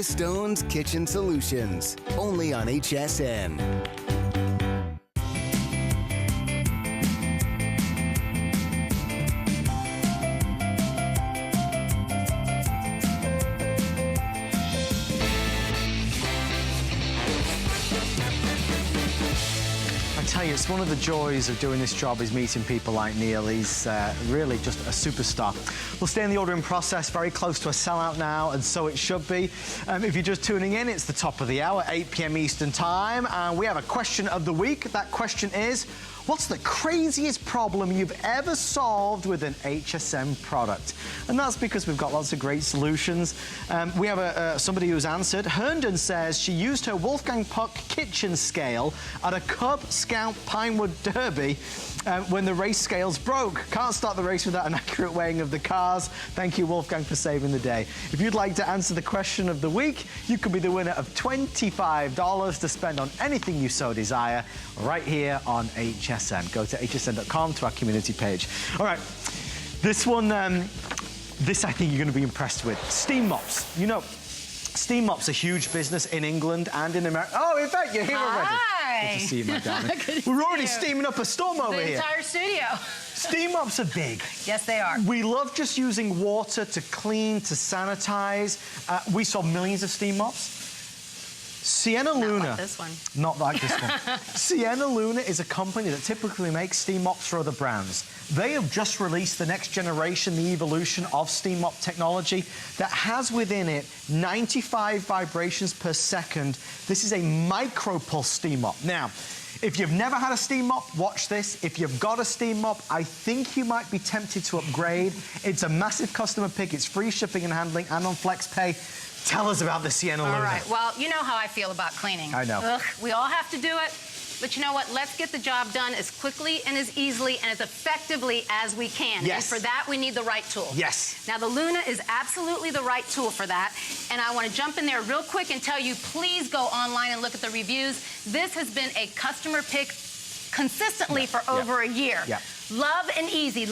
Stone's Kitchen Solutions, only on HSN. Tell you, it's one of the joys of doing this job is meeting people like Neil. He's really just a superstar. We'll stay in the ordering process, very close to a sellout now, and so it should be. If you're just tuning in, it's the top of the hour, 8 p.m. Eastern Time, and we have a question of the week. That question is, what's the craziest problem you've ever solved with an HSN product? And that's because we've got lots of great solutions. We have somebody who's answered. Herndon says she used her Wolfgang Puck kitchen scale at a Cub Scout Pinewood Derby when the race scales broke. Can't start the race without an accurate weighing of the cars. Thank you, Wolfgang, for saving the day. If you'd like to answer the question of the week, you could be the winner of $25 to spend on anything you so desire right here on HSN. Go to hsn.com to our community page. All right, this one, this I think you're going to be impressed with. Steam mops. You know, steam mops are huge business in England and in America. Oh, in fact, you're here already. Hi. Good to see you, my darling. We're already steaming up a storm over here. The entire studio. Steam mops are big. Yes, they are. We love just using water to clean, to sanitize. We saw millions of steam mops. Sienna Luna. Not like this one. Not like this one. Sienna Luna is a company that typically makes steam mops for other brands. They have just released the next generation, the evolution of steam mop technology that has within it 95 vibrations per second. This is a micro-pulse steam mop. Now, if you've never had a steam mop, watch this. If you've got a steam mop, I think you might be tempted to upgrade. It's a massive customer pick. It's free shipping and handling and on FlexPay. Tell us about the Sienna Luna. All right, well, you know how I feel about cleaning. I know. Ugh, we all have to do it, but you know what? Let's get the job done as quickly and as easily and as effectively as we can. Yes. And for that, we need the right tool. Yes. Now, the Luna is absolutely the right tool for that, and I want to jump in there real quick and tell you, please go online and look at the reviews. This has been a customer pick consistently for over a year. Yeah. Love and easy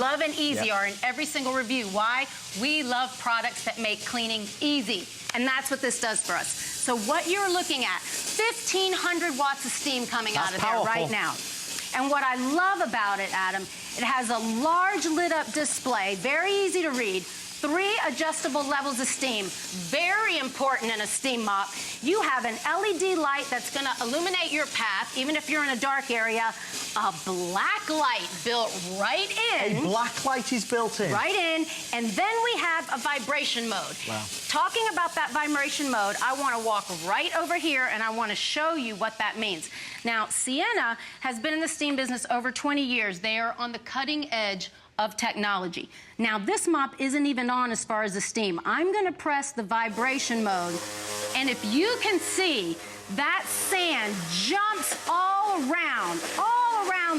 are in every single review. Why? We love products that make cleaning easy. And that's what this does for us. So what you're looking at, 1,500 watts of steam coming out of there right now. And what I love about it, Adam, it has a large lit up display, very easy to read, 3 adjustable levels of steam. Very important in a steam mop. You have an LED light that's gonna illuminate your path, even if you're in a dark area. A black light built right in. A black light is built in. Right in. And then we have a vibration mode. Wow. Talking about that vibration mode, I wanna walk right over here and I wanna show you what that means. Now, Sienna has been in the steam business over 20 years. They are on the cutting edge of technology. Now, this mop isn't even on as far as the steam. I'm gonna press the vibration mode, and if you can see, that sand jumps all around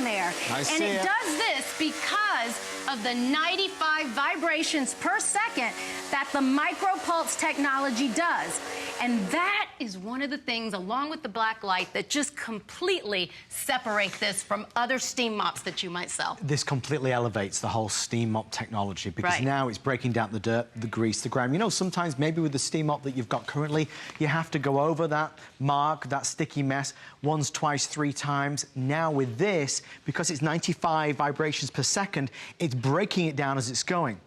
there. And it does this because of the 95 vibrations per second that the micropulse technology does. And that is one of the things, along with the black light, that just completely separate this from other steam mops that you might sell. This completely elevates the whole steam mop technology because now it's breaking down the dirt, the grease, the grime. You know, sometimes maybe with the steam mop that you've got currently, you have to go over that mark, that sticky mess, once, twice, 3 times. Now with this, because it's 95 vibrations per second, it's breaking it down as it's going.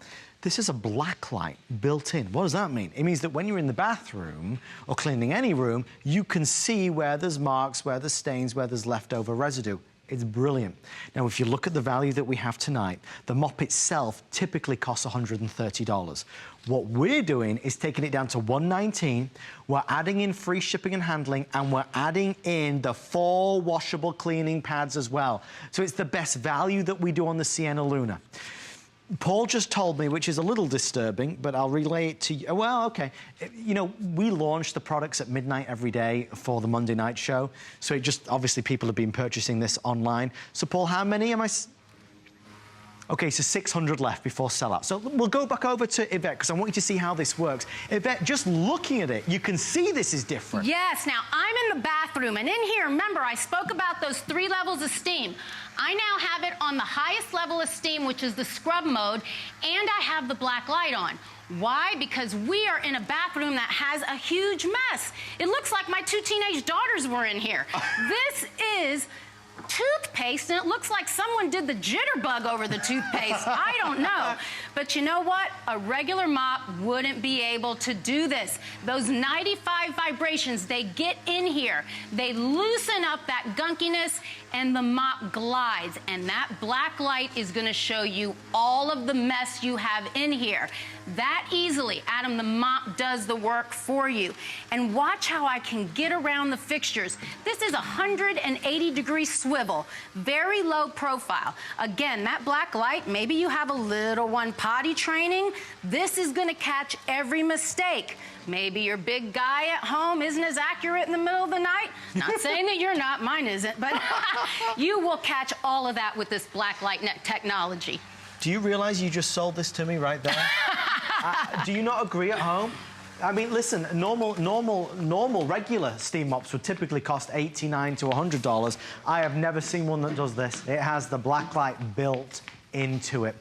This is a black light built in. What does that mean? It means that when you're in the bathroom or cleaning any room, you can see where there's marks, where there's stains, where there's leftover residue. It's brilliant. Now, if you look at the value that we have tonight, the mop itself typically costs $130. What we're doing is taking it down to $119. We're adding in free shipping and handling, and we're adding in the 4 washable cleaning pads as well. So it's the best value that we do on the Sienna Luna. Paul just told me, which is a little disturbing, but I'll relay it to you. Well, okay. You know, we launch the products at midnight every day for the Monday night show. So it just, obviously people have been purchasing this online. So Paul, how many am I? Okay, so 600 left before sellout. So we'll go back over to Yvette because I want you to see how this works. Yvette, just looking at it, you can see this is different. Yes, now I'm in the bathroom, and in here, remember, I spoke about those 3 levels of steam. I now have it on the highest level of steam, which is the scrub mode, and I have the black light on. Why? Because we are in a bathroom that has a huge mess. It looks like my 2 teenage daughters were in here. This is toothpaste, and it looks like someone did the jitterbug over the toothpaste. I don't know. But you know what? A regular mop wouldn't be able to do this. Those 95 vibrations, they get in here. They loosen up that gunkiness, and the mop glides. And that black light is going to show you all of the mess you have in here. That easily, Adam, the mop does the work for you. And watch how I can get around the fixtures. This is a 180-degree swivel, very low profile. Again, that black light, maybe you have a little one potty training. This is going to catch every mistake. Maybe your big guy at home isn't as accurate in the middle of the night. Not saying that you're not, mine isn't, but you will catch all of that with this black light technology. Do you realize you just sold this to me right there? Do you not agree at home? I mean, listen, normal, regular steam mops would typically cost $89 to $100. I have never seen one that does this. It has the black light built into it.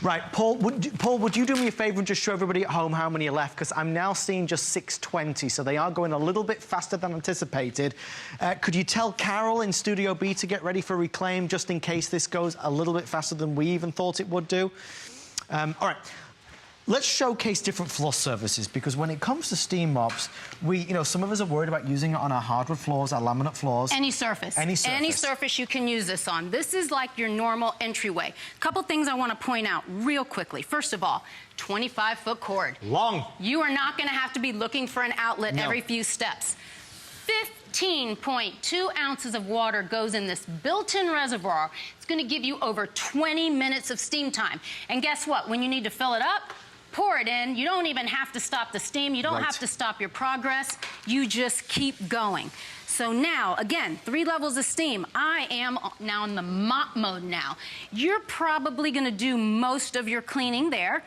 Right, Paul, would you do me a favor and just show everybody at home how many are left? Because I'm now seeing just 620, so they are going a little bit faster than anticipated. Could you tell Carol in Studio B to get ready for Reclaim, just in case this goes a little bit faster than we even thought it would do? All right. Let's showcase different floor surfaces, because when it comes to steam mops, some of us are worried about using it on our hardwood floors, our laminate floors. Any surface. Any surface. Any surface you can use this on. This is like your normal entryway. Couple things I want to point out real quickly. First of all, 25-foot cord. Long. You are not going to have to be looking for an outlet every few steps. 15.2 ounces of water goes in this built-in reservoir. It's going to give you over 20 minutes of steam time. And guess what? When you need to fill it up, pour it in. You don't even have to stop the steam. You don't have to stop your progress. You just keep going. So now, again, 3 levels of steam. I am now in the mop mode now. You're probably going to do most of your cleaning there.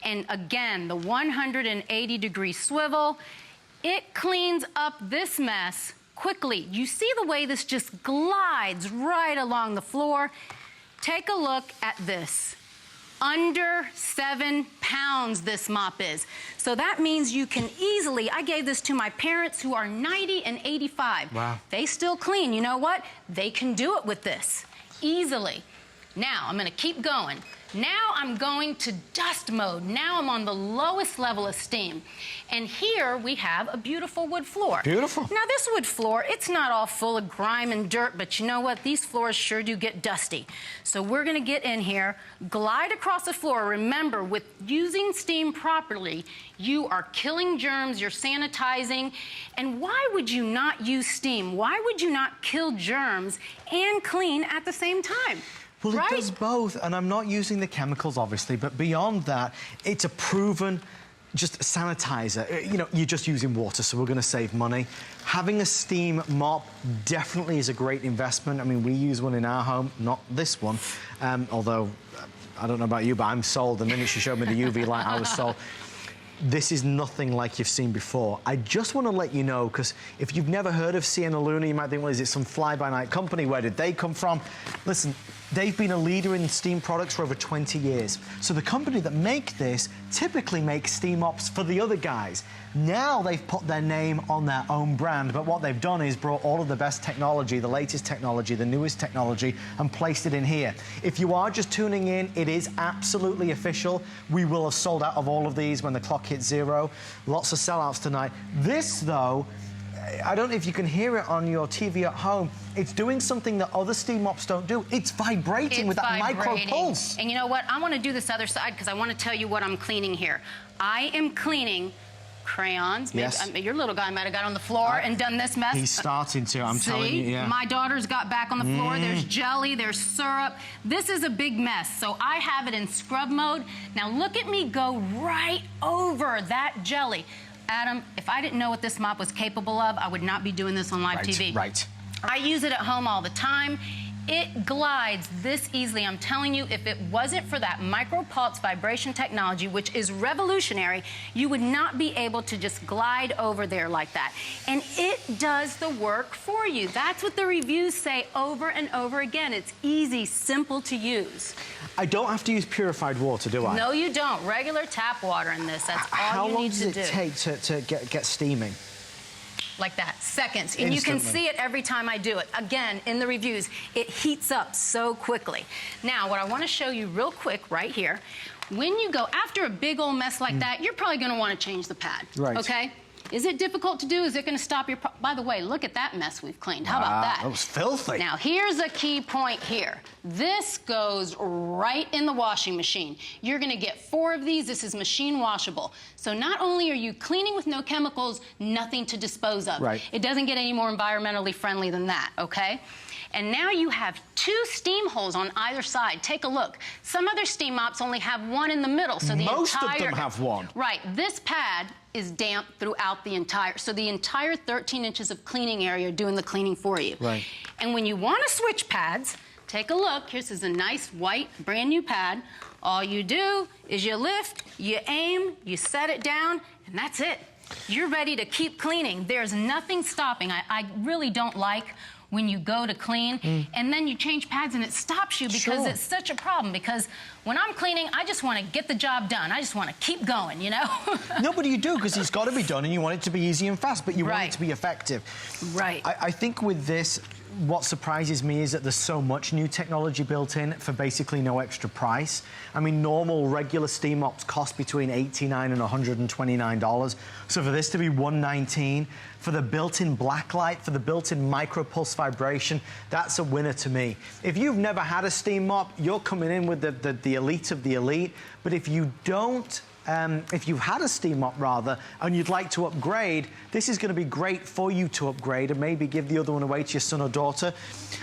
And again, the 180-degree swivel, it cleans up this mess quickly. You see the way this just glides right along the floor? Take a look at this. Under 7 pounds this mop is. So that means you can easily, I gave this to my parents who are 90 and 85. Wow. They still clean. You know what? They can do it with this easily. Now, I'm going to keep going. Now I'm going to dust mode. Now I'm on the lowest level of steam. And here we have a beautiful wood floor. Beautiful. Now this wood floor, it's not all full of grime and dirt, but you know what? These floors sure do get dusty. So we're going to get in here, glide across the floor. Remember, with using steam properly, you are killing germs, you're sanitizing. And why would you not use steam? Why would you not kill germs and clean at the same time? Well, it does both, and I'm not using the chemicals, obviously, but beyond that, it's a proven just sanitizer. You're just using water, so we're going to save money. Having a steam mop definitely is a great investment. I mean, we use one in our home, not this one, although I don't know about you, but I'm sold. The minute she showed me the UV light, I was sold. This is nothing like you've seen before. I just want to let you know, because if you've never heard of Sienna Luna, you might think, well, is it some fly-by-night company? Where did they come from? Listen, they've been a leader in steam products for over 20 years. So the company that make this typically makes steam mops for the other guys. Now they've put their name on their own brand, but what they've done is brought all of the best technology, the latest technology, the newest technology, and placed it in here. If you are just tuning in, it is absolutely official. We will have sold out of all of these when the clock hits 0. Lots of sellouts tonight. This, though, I don't know if you can hear it on your TV at home. It's doing something that other steam mops don't do. It's vibrating with that micro pulse. And you know what? I want to do this other side because I want to tell you what I'm cleaning here. I am cleaning crayons. Yes. Maybe, your little guy might have got on the floor and done this mess. He's starting to, I'm telling you, yeah. My daughter's got back on the floor. There's jelly, there's syrup. This is a big mess, so I have it in scrub mode. Now look at me go right over that jelly. Adam, if I didn't know what this mop was capable of, I would not be doing this on live TV. Right. I use it at home all the time. It glides this easily. I'm telling you, if it wasn't for that micro-pulse vibration technology, which is revolutionary, you would not be able to just glide over there like that. And it does the work for you. That's what the reviews say over and over again. It's easy, simple to use. I don't have to use purified water, do I? No, you don't. Regular tap water in this. That's all you need to do. How long does it take to get steaming? Like that, seconds. And Instantly. you can see it every time I do it. Again, in the reviews, it heats up so quickly. Now, what I want to show you real quick right here, when you go, after a big old mess like that, you're probably going to want to change the pad. Right. Okay? Is it difficult to do? Is it going to stop your... By the way, look at that mess we've cleaned. How about that? That was filthy. Now, here's a key point here. This goes right in the washing machine. You're going to get 4 of these. This is machine washable. So not only are you cleaning with no chemicals, nothing to dispose of. Right. It doesn't get any more environmentally friendly than that, okay? And now you have 2 steam holes on either side. Take a look. Some other steam mops only have 1 in the middle, so the Most of them have 1. Right. This pad is damp throughout the entire, so the entire 13 inches of cleaning area are doing the cleaning for you. Right. And when you want to switch pads, take a look. This is a nice white, brand new pad. All you do is you lift, you aim, you set it down, and that's it. You're ready to keep cleaning. There's nothing stopping. I really don't like when you go to clean and then you change pads and it stops you because it's such a problem. Because when I'm cleaning, I just want to get the job done. I just want to keep going, you know? No, but you do, because it's got to be done and you want it to be easy and fast, but you want it to be effective. Right. I think with this, what surprises me is that there's so much new technology built in for basically no extra price. I mean, normal, regular steam mops cost between $89 and $129. So for this to be $119, for the built-in blacklight, for the built-in micro-pulse vibration, that's a winner to me. If you've never had a steam mop, you're coming in with the elite of the elite. But if you don't, if you've had a steam mop rather, and you'd like to upgrade, this is going to be great for you to upgrade and maybe give the other one away to your son or daughter.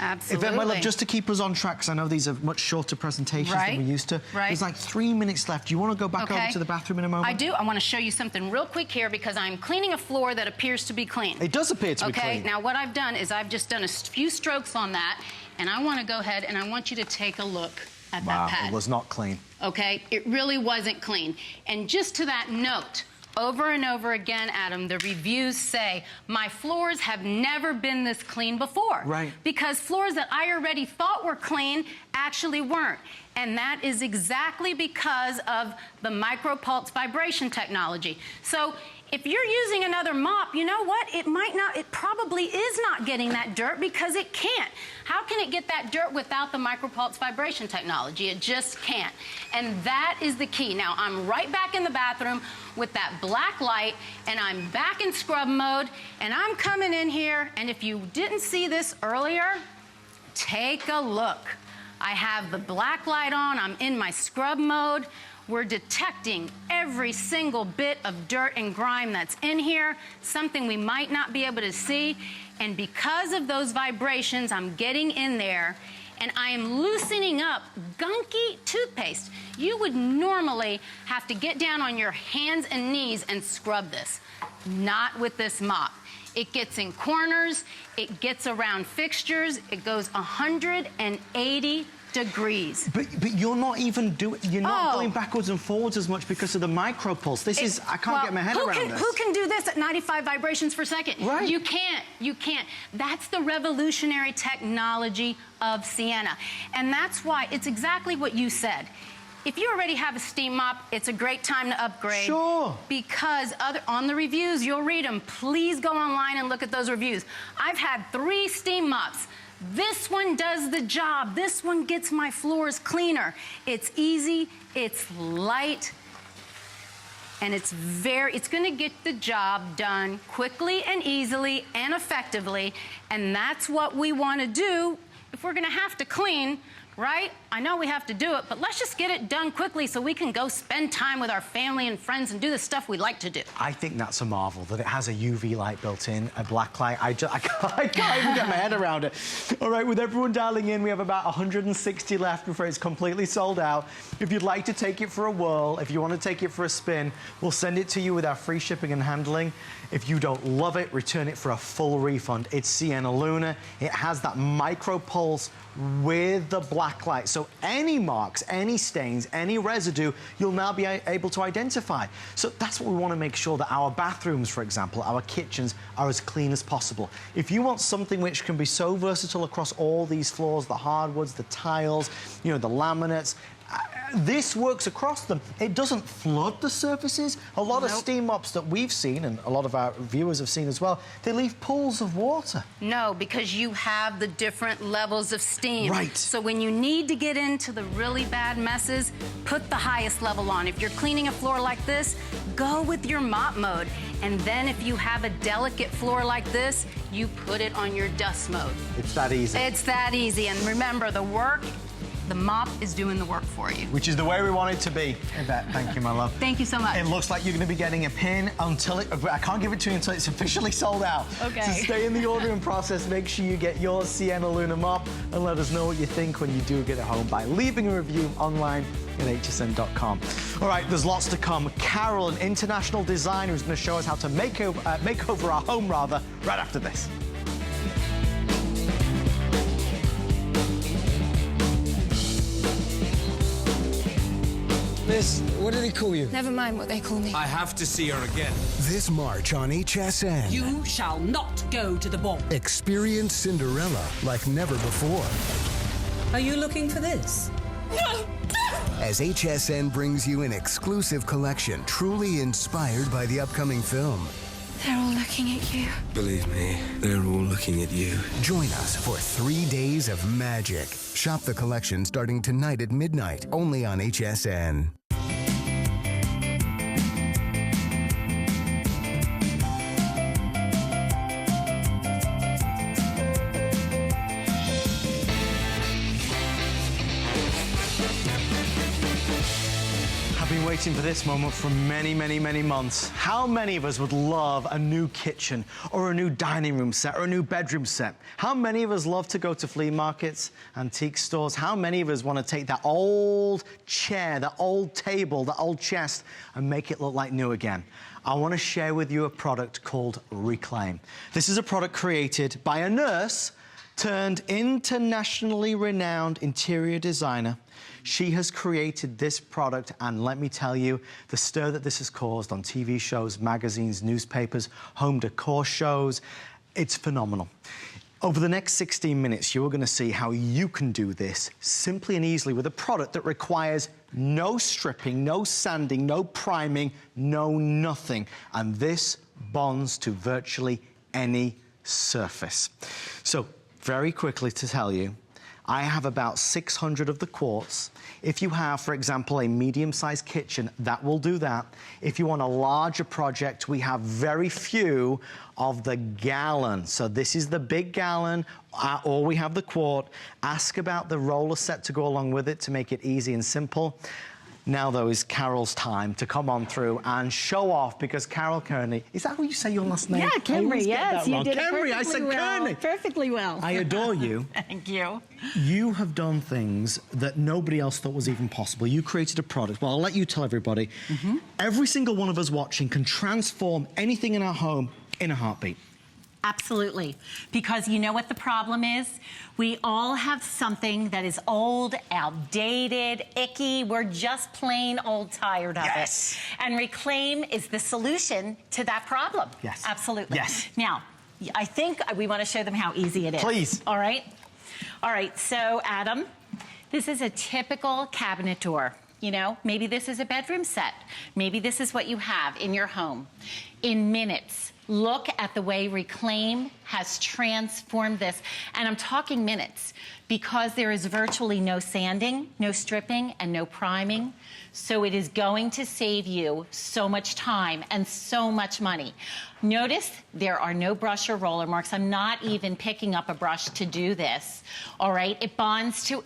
Absolutely. If, my love, just to keep us on track, because I know these are much shorter presentations than we used to. Right. There's like 3 minutes left. Do you want to go back over to the bathroom in a moment? I do. I want to show you something real quick here because I'm cleaning a floor that appears to be clean. It does appear to be clean. Okay, now what I've done is I've just done a few strokes on that, and I want to go ahead and I want you to take a look at that pad. It was not clean. Okay, it really wasn't clean. And just to that note, over and over again, Adam, the reviews say, my floors have never been this clean before. Right. Because floors that I already thought were clean actually weren't. And that is exactly because of the micro-pulse vibration technology. So if you're using another mop, you know what? It probably is not getting that dirt because it can't. How can it get that dirt without the micro-pulse vibration technology? It just can't. And that is the key. Now, I'm right back in the bathroom with that black light, and I'm back in scrub mode, and I'm coming in here, and if you didn't see this earlier, take a look. I have the black light on, I'm in my scrub mode. We're detecting every single bit of dirt and grime that's in here, something we might not be able to see. And because of those vibrations, I'm getting in there and I am loosening up gunky toothpaste. You would normally have to get down on your hands and knees and scrub this. Not with this mop. It gets in corners, it gets around fixtures, it goes 180 degrees. But you're not even going backwards and forwards as much because of the micro pulse. This is, I can't get my head around this. Who can do this at 95 vibrations per second? Right. You can't. You can't. That's the revolutionary technology of Sienna. And that's why it's exactly what you said. If you already have a steam mop, it's a great time to upgrade. Sure. Because on the reviews, you'll read them. Please go online and look at those reviews. I've had 3 steam mops. This one does the job. This one gets my floors cleaner. It's easy, it's light, and it's going to get the job done quickly and easily and effectively. And that's what we want to do if we're going to have to clean, right? I know we have to do it, but let's just get it done quickly so we can go spend time with our family and friends and do the stuff we like to do. I think that's a marvel, that it has a UV light built in, a black light. I can't even get my head around it. All right, with everyone dialing in, we have about 160 left before it's completely sold out. If you'd like to take it for a whirl, if you want to take it for a spin, we'll send it to you with our free shipping and handling. If you don't love it, return it for a full refund. It's Sienna Luna. It has that micro pulse with the black light. So any marks, any stains, any residue, you'll now be able to identify. So that's what we want to make sure, that our bathrooms, for example, our kitchens are as clean as possible. If you want something which can be so versatile across all these floors, the hardwoods, the tiles, you know, the laminates, this works across them. It doesn't flood the surfaces. A lot of steam mops that we've seen, and a lot of our viewers have seen as well, they leave pools of water. No, because you have the different levels of steam. Right. So when you need to get into the really bad messes, put the highest level on. If you're cleaning a floor like this, go with your mop mode. And then if you have a delicate floor like this, you put it on your dust mode. It's that easy. It's that easy. And remember, the mop is doing the work for you. Which is the way we want it to be. Yvette, thank you, my love. Thank you so much. It looks like you're going to be getting a pin until I can't give it to you until it's officially sold out. Okay. So stay in the ordering process. Make sure you get your Sienna Luna mop and let us know what you think when you do get it home by leaving a review online at hsn.com. All right, there's lots to come. Carol, an international designer, is going to show us how to make over our home, right after this. Miss, what did he call you? Never mind what they call me. I have to see her again. This March on HSN. You shall not go to the ball. Experience Cinderella like never before. Are you looking for this? No! As HSN brings you an exclusive collection truly inspired by the upcoming film. They're all looking at you. Believe me, they're all looking at you. Join us for 3 days of magic. Shop the collection starting tonight at midnight, only on HSN. Been waiting for this moment for many, many, many months. How many of us would love a new kitchen or a new dining room set or a new bedroom set? How many of us love to go to flea markets, antique stores? How many of us want to take that old chair, that old table, that old chest and make it look like new again? I want to share with you a product called Reclaim. This is a product created by a nurse turned internationally renowned interior designer. She has created this product, and let me tell you, the stir that this has caused on TV shows, magazines, newspapers, home decor shows, it's phenomenal. Over the next 16 minutes, you're going to see how you can do this simply and easily with a product that requires no stripping, no sanding, no priming, no nothing. And this bonds to virtually any surface. So, very quickly to tell you, I have about 600 of the quartz. If you have, for example, a medium-sized kitchen, that will do that. If you want a larger project, we have very few of the gallon. So this is the big gallon, or we have the quart. Ask about the roller set to go along with it to make it easy and simple. Now, though, is Carol's time to come on through and show off, because Carol Kearney, is that how you say your last name? Yeah, Kemry, yes, you did it Kemry, I said well. Kearney. Perfectly well. I adore you. Thank you. You have done things that nobody else thought was even possible. You created a product. Well, I'll let you tell everybody. Every single one of us watching can transform anything in our home in a heartbeat. Absolutely. Because you know what the problem is? We all have something that is old, outdated, icky. We're just plain old tired of it. And Reclaim is the solution to that problem. Yes. Absolutely. Yes. Now, I think we want to show them how easy it is. Please. All right? All right, so Adam, this is a typical cabinet door. You know, maybe this is a bedroom set. Maybe this is what you have in your home. In minutes, look at the way Reclaim has transformed this. And I'm talking minutes, because there is virtually no sanding, no stripping, and no priming. So it is going to save you so much time and so much money. Notice there are no brush or roller marks. I'm not even picking up a brush to do this. All right, it bonds to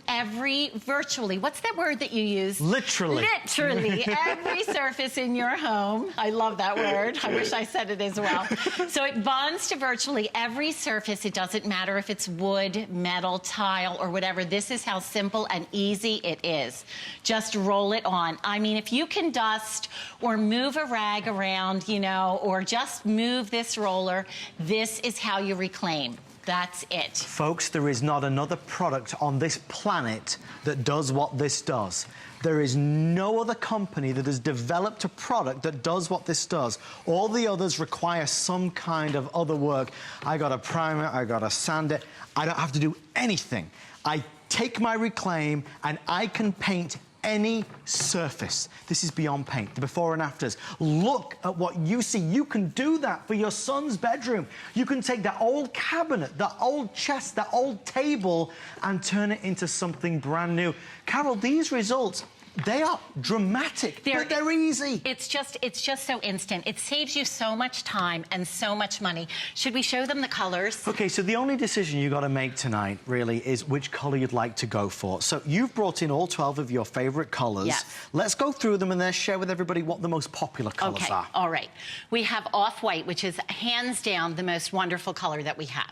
virtually, what's that word that you use? Literally. Literally, every surface in your home. I love that word. I wish I said it as well. So it bonds to virtually every surface. It doesn't matter if it's wood, metal, tile, or whatever. This is how simple and easy it is. Just roll it on. I mean, if you can dust or move a rag around, you know, or just move remove this roller. This is how you reclaim. That's it. Folks, there is not another product on this planet that does what this does. There is no other company that has developed a product that does what this does. All the others require some kind of other work. I got to prime it, I got to sand it. I don't have to do anything. I take my Reclaim and I can paint any surface. This is beyond paint, the before and afters. Look at what you see. You can do that for your son's bedroom. You can take that old cabinet, that old chest, that old table and turn it into something brand new. Carol, these results, they are dramatic, but they're easy. It's just so instant. It saves you so much time and so much money. Should we show them the colors? Okay, so the only decision you got to make tonight, really, is which color you'd like to go for. So you've brought in all 12 of your favorite colors. Yes. Let's go through them and then share with everybody what the most popular colors are. All right. We have off-white, which is hands down the most wonderful color that we have.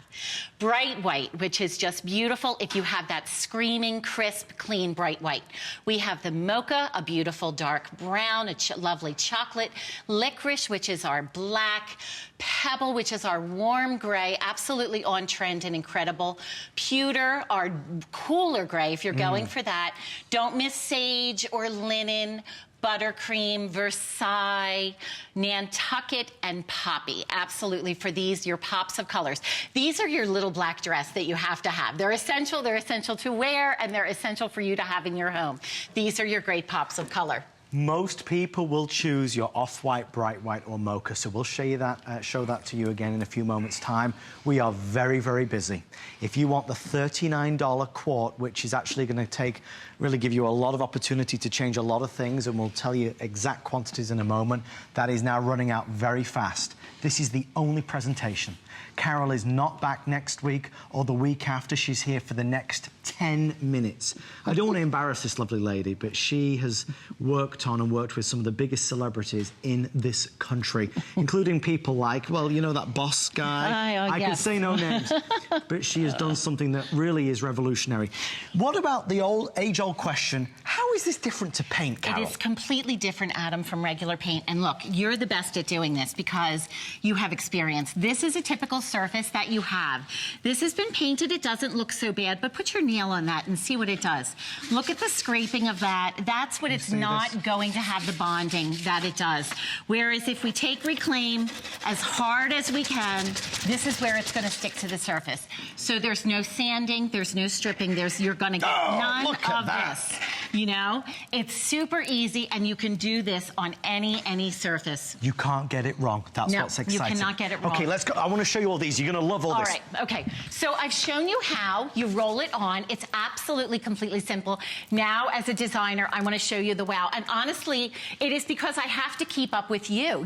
Bright white, which is just beautiful if you have that screaming, crisp, clean, bright white. We have the mocha, a beautiful dark brown, a lovely chocolate, licorice, which is our black, pebble, which is our warm gray, absolutely on trend and incredible, pewter, our cooler gray, if you're going for that. Don't miss sage or linen, buttercream, Versailles, Nantucket, and poppy. Absolutely, for these, your pops of colors. These are your little black dress that you have to have. They're essential to wear, and they're essential for you to have in your home. These are your great pops of color. Most people will choose your off-white, bright white, or mocha, so we'll show that to you again in a few moments' time. We are very, very busy. If you want the $39 quart, which is actually going to really give you a lot of opportunity to change a lot of things, and we'll tell you exact quantities in a moment, that is now running out very fast. This is the only presentation. Carol is not back next week or the week after. She's here for the next 10 minutes. I don't want to embarrass this lovely lady, but she has worked with some of the biggest celebrities in this country, including people like, well, you know, that boss guy. I could say no names, but she has done something that really is revolutionary. What about the age-old question, how is this different to paint, Carol? It is completely different, Adam, from regular paint. And look, you're the best at doing this because you have experience. This is a typical surface that you have. This has been painted. It doesn't look so bad, but put your nail on that and see what it does. Look at the scraping of that. That's what it's not going to have the bonding that it does. Whereas if we take Reclaim as hard as we can, this is where it's going to stick to the surface. So there's no sanding, there's no stripping, you're going to get none of this. You know, it's super easy, and you can do this on any surface. You can't get it wrong. That's what's exciting. You cannot get it wrong. Okay, let's go. I want to show you all these. You're going to love all this. All right, okay. So I've shown you how you roll it on. It's absolutely, completely simple. Now, as a designer, I want to show you the wow. And honestly, it is because I have to keep up with you.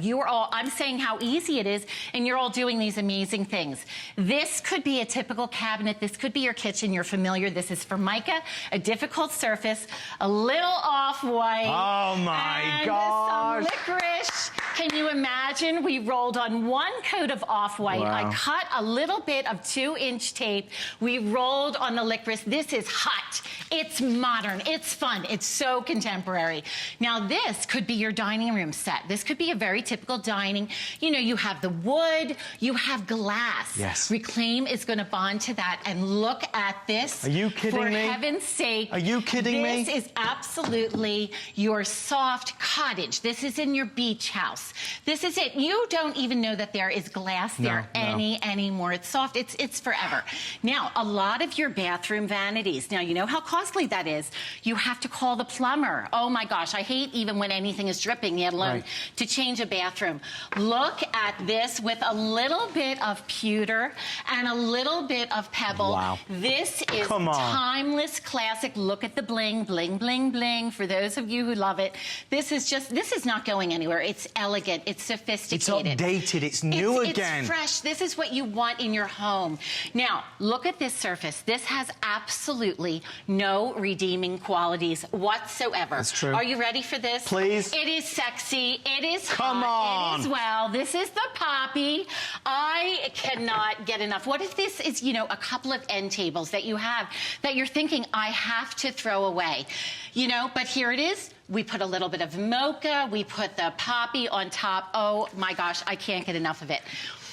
I'm saying how easy it is, and you're all doing these amazing things. This could be a typical cabinet. This could be your kitchen. You're familiar. This is Formica, a difficult surface, a little off-white. Oh, my gosh. Some licorice. Can you imagine? We rolled on one coat of off-white. Wow. I cut a little bit of 2-inch tape. We rolled on the licorice. This is hot. It's modern. It's fun. It's so contemporary. Now, this could be your dining room set. This could be a very typical dining. You know, you have the wood, you have glass. Yes. Reclaim is going to bond to that. And look at this. Are you kidding me? For heaven's sake. Are you kidding me? This is absolutely your soft cottage. This is in your beach house. This is it. You don't even know that there is glass there anymore. It's soft. It's forever. Now, a lot of your bathroom vanities. Now, you know how costly that is. You have to call the plumber. Oh my gosh, I hate even when anything is dripping, let alone to change a bathroom. Look at this with a little bit of pewter and a little bit of pebble. Wow. This is timeless classic. Look at the bling, bling, bling, bling. For those of you who love it, this is not going anywhere. It's elegant. It's sophisticated. It's updated. It's new again. It's fresh. This is what you want in your home. Now, look at this surface. This has absolutely no redeeming qualities whatsoever. That's true. Are you ready for this? Please. It is sexy. It is Come hot. on. It is well. This is the poppy. I cannot get enough. What if this is, you know, a couple of end tables that you have that you're thinking, I have to throw away, you know, but here it is. We put a little bit of mocha, we put the poppy on top. Oh my gosh, I can't get enough of it.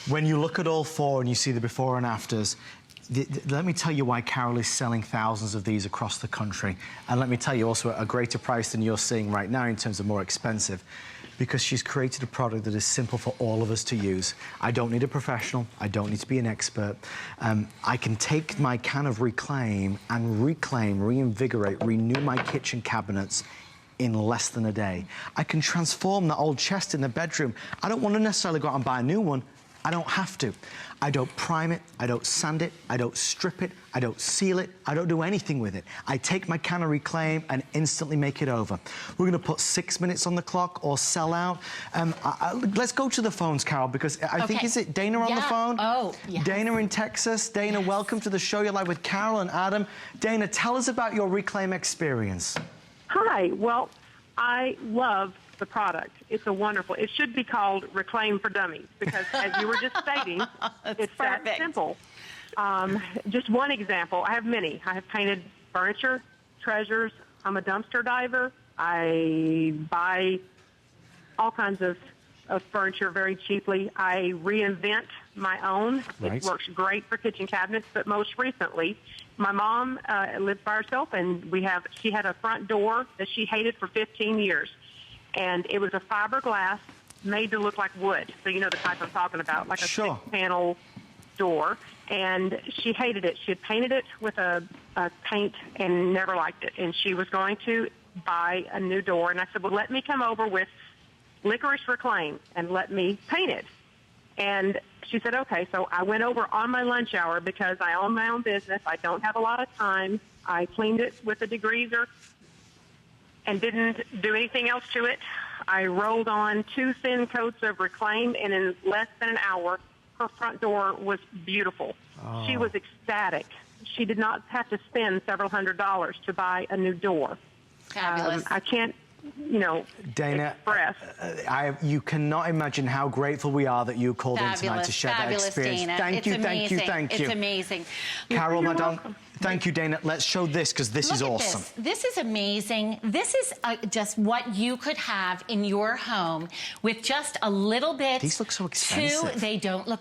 When you look at all four and you see the before and afters, let me tell you why Carol is selling thousands of these across the country. And let me tell you also at a greater price than you're seeing right now in terms of more expensive, because she's created a product that is simple for all of us to use. I don't need a professional. I don't need to be an expert. I can take my can of Reclaim and reinvigorate, renew my kitchen cabinets in less than a day. I can transform that old chest in the bedroom. I don't want to necessarily go out and buy a new one. I don't have to. I don't prime it, I don't sand it, I don't strip it, I don't seal it, I don't do anything with it. I take my can of Reclaim and instantly make it over. We're gonna put 6 minutes on the clock or sell out. Let's go to the phones, Carol, because I think, is it Dana on the phone? Oh, yeah. Dana in Texas. Dana, welcome to the show. You're live with Carol and Adam. Dana, tell us about your Reclaim experience. Hi, well, I love the product. It's a wonderful, it should be called Reclaim for Dummies, because as you were just stating, it's perfect. that simple. Just one example, I have many. I have painted furniture, treasures. I'm a dumpster diver. I buy all kinds of furniture very cheaply. I reinvent my own. Right. It works great for kitchen cabinets, but most recently, my mom lived by herself, and she had a front door that she hated for 15 years. And it was a fiberglass made to look like wood. So you know the type I'm talking about, like a six-panel door. And she hated it. She had painted it with a paint and never liked it. And she was going to buy a new door. And I said, well, let me come over with Licorice Reclaim and let me paint it. And she said, okay. So I went over on my lunch hour because I own my own business. I don't have a lot of time. I cleaned it with a degreaser and didn't do anything else to it. I rolled on 2 thin coats of Reclaim, and in less than an hour, her front door was beautiful. Oh. She was ecstatic. She did not have to spend several $100s to buy a new door. Fabulous. I can't, you know, Dana, express. You cannot imagine how grateful we are that you called in tonight to share that experience. Dana. Thank you, thank you, thank you. It's amazing. Carol, madame, thank you, Dana. Let's show this, because this is awesome. This is amazing. This is just what you could have in your home with just a little bit. These look so expensive.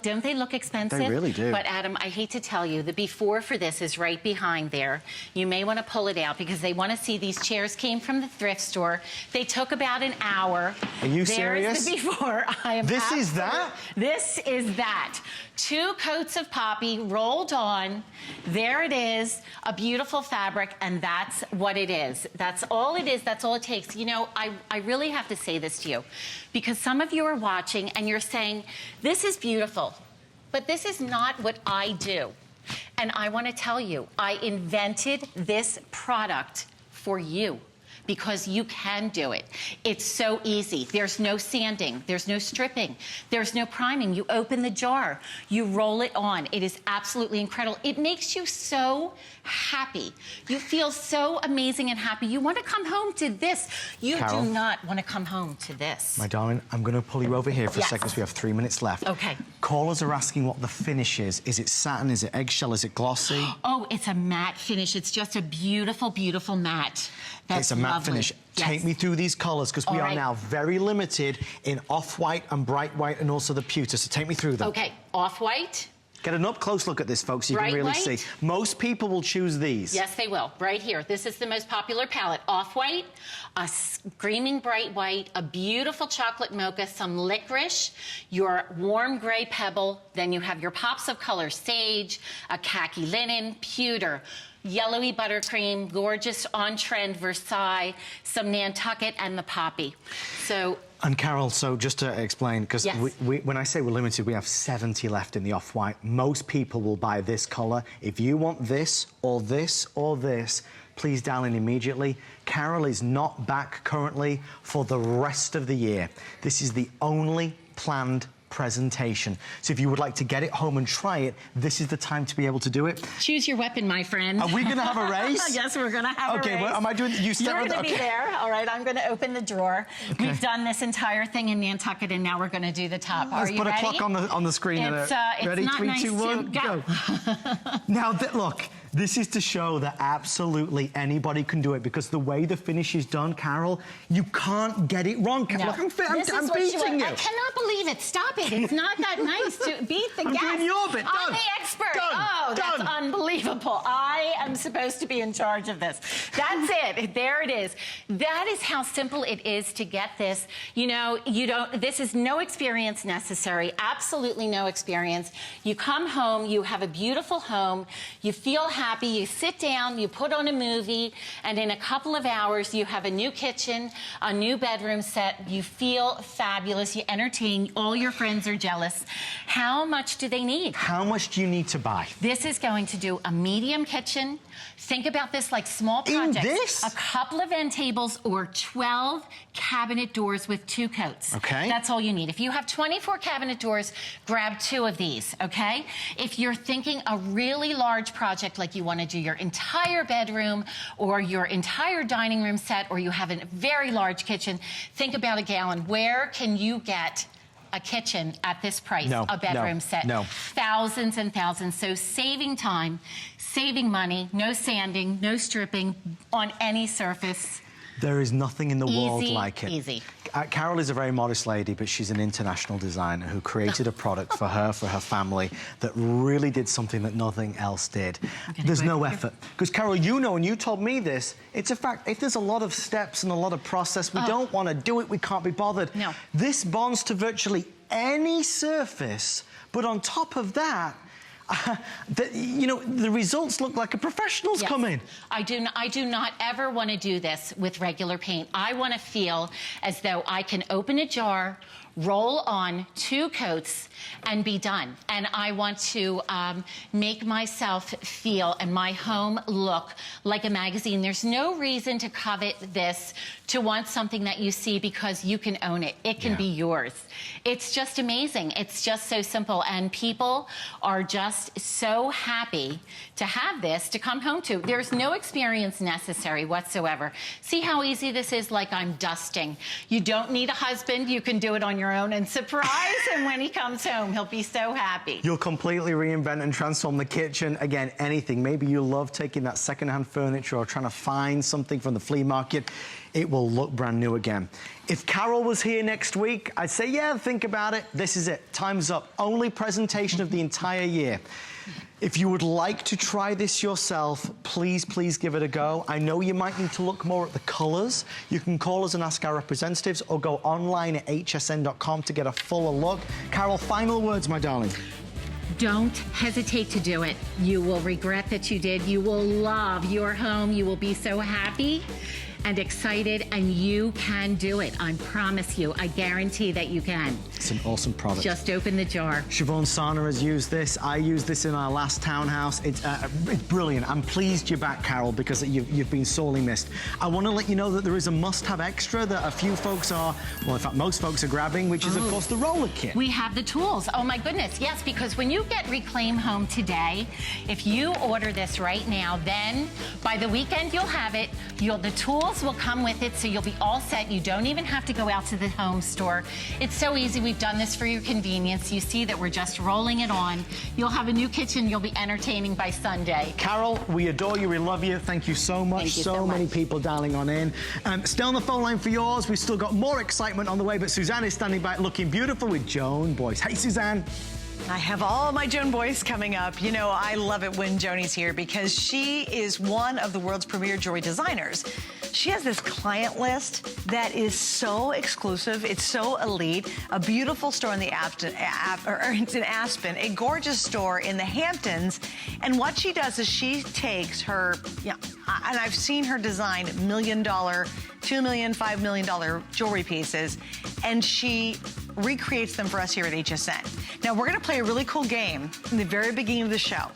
Don't they look expensive? They really do. But Adam, I hate to tell you, the before for this is right behind there. You may want to pull it out because they want to see these chairs came from the thrift store. They took about an hour. Are you serious? There's the before. This is that? This is that. 2 coats of poppy rolled on. There it is, a beautiful fabric, and that's what it is. That's all it is. That's all it takes. You know, I really have to say this to you, because some of you are watching and you're saying, this is beautiful, but this is not what I do. And I want to tell you, I invented this product for you, because you can do it. It's so easy. There's no sanding. There's no stripping. There's no priming. You open the jar. You roll it on. It is absolutely incredible. It makes you so happy. You feel so amazing and happy. You want to come home to this. You Carol, do not want to come home to this. My darling, I'm going to pull you over here for a second, because we have 3 minutes left. Okay. Callers are asking what the finish is. Is it satin? Is it eggshell? Is it glossy? Oh, it's a matte finish. It's just a beautiful, beautiful matte. That's it's a matte lovely. finish. Yes. Take me through these colours, because we are now very limited in off-white and bright white, and also the pewter. So take me through them. Okay, off-white. Get an up-close look at this, folks, so you Bright can really white. see. Most people will choose these. Yes, they will. Right here. This is the most popular palette. Off-white, a screaming bright white, a beautiful chocolate mocha, some licorice, your warm gray pebble, then you have your pops of color, sage, a khaki linen, pewter, yellowy buttercream, gorgeous on-trend Versailles, some Nantucket, and the poppy. So... And Carol, so just to explain, because when I say we're limited, we have 70 left in the off-white. Most people will buy this colour. If you want this, or this, or this, please dial in immediately. Carol is not back currently for the rest of the year. This is the only planned presentation. So if you would like to get it home and try it, this is the time to be able to do it. Choose your weapon, my friend. Are we going to have a race? Yes, we're going to have a race. Okay, well, am I doing... You step You're going to be there. All right, I'm going to open the drawer. Okay. We've done this entire thing in Nantucket, and now we're going to do the top. Are you ready? Let's put a clock on the screen. It's ready? not 3, nice 2, 1, go. Now, look, this is to show that absolutely anybody can do it, because the way the finish is done, Carol, you can't get it wrong. No. Look, I'm beating you. I cannot believe it. Stop it. It's not that nice to beat the guest. I'm doing your bit. I'm the expert. That's unbelievable. I am supposed to be in charge of this. That's it. There it is. That is how simple it is to get this. You know, this is no experience necessary. Absolutely no experience. You come home, you have a beautiful home, you feel happy, you sit down, you put on a movie, and in a couple of hours, you have a new kitchen, a new bedroom set. You feel fabulous. You entertain. All your friends are jealous. How much do they need? How much do you need to buy? This is going to do a medium kitchen. Think about this like small projects. In this? A couple of end tables or 12 cabinet doors with 2 coats. Okay. That's all you need. If you have 24 cabinet doors, grab 2 of these, okay? If you're thinking a really large project, like you want to do your entire bedroom or your entire dining room set, or you have a very large kitchen, think about a gallon. Where can you get a kitchen at this price, a bedroom set? Thousands and thousands. So saving time, saving money, no sanding, no stripping on any surface. There is nothing in the world Easy, like it. easy. Carol is a very modest lady, but she's an international designer who created a product for her family, that really did something that nothing else did. There's no effort. Because, Carol, you know, and you told me this, it's a fact, if there's a lot of steps and a lot of process, we don't want to do it, we can't be bothered. No. This bonds to virtually any surface, but on top of that, you know, the results look like a professional's come in. I do not ever want to do this with regular paint. I want to feel as though I can open a jar, roll on 2 coats, and be done. And I want to make myself feel and my home look like a magazine. There's no reason to covet this, to want something that you see, because you can own it. It can be yours. It's just amazing. It's just so simple. And people are just so happy to have this to come home to. There's no experience necessary whatsoever. See how easy this is? Like I'm dusting. You don't need a husband. You can do it on your own, and surprise him when he comes home. He'll be so happy. You'll completely reinvent and transform the kitchen. Again, anything. Maybe you love taking that secondhand furniture or trying to find something from the flea market. It will look brand new again. If Carol was here next week, I'd say, yeah, think about it. This is it. Time's up. Only presentation of the entire year. If you would like to try this yourself, please give it a go. I know you might need to look more at the colors. You can call us and ask our representatives, or go online at hsn.com to get a fuller look. Carol, final words, my darling. Don't hesitate to do it. You will regret that you did. You will love your home. You will be so happy and excited, and you can do it. I promise you. I guarantee that you can. It's an awesome product. Just open the jar. Siobhan Sana has used this. I used this in our last townhouse. It's brilliant. I'm pleased you're back, Carol, because you've been sorely missed. I want to let you know that there is a must-have extra that a few folks are, well, in fact, most folks are grabbing, which is, of course, the roller kit. We have the tools. Oh, my goodness. Yes, because when you get Reclaim Home today, if you order this right now, then by the weekend you'll have it. The tools will come with it, so you'll be all set. You don't even have to go out to the home store. It's so easy. We've done this for your convenience. You see that we're just rolling it on. You'll have a new kitchen. You'll be entertaining by Sunday. Carol, we adore you. We love you. Thank you so much. Thank you so much. Many people dialing on in. Stay on the phone line for yours. We've still got more excitement on the way, but Suzanne is standing by looking beautiful with Joan Boyce. Hey, Suzanne. I have all my Joan Boyce coming up. You know, I love it when Joni's here because she is one of the world's premier jewelry designers. She has this client list that is so exclusive. It's so elite. A beautiful store in the it's in Aspen, a gorgeous store in the Hamptons. And what she does is she takes her, and I've seen her design $1 million, $2 million, $5 million jewelry pieces, and she recreates them for us here at HSN. Now, we're going to play a really cool game in the very beginning of the show.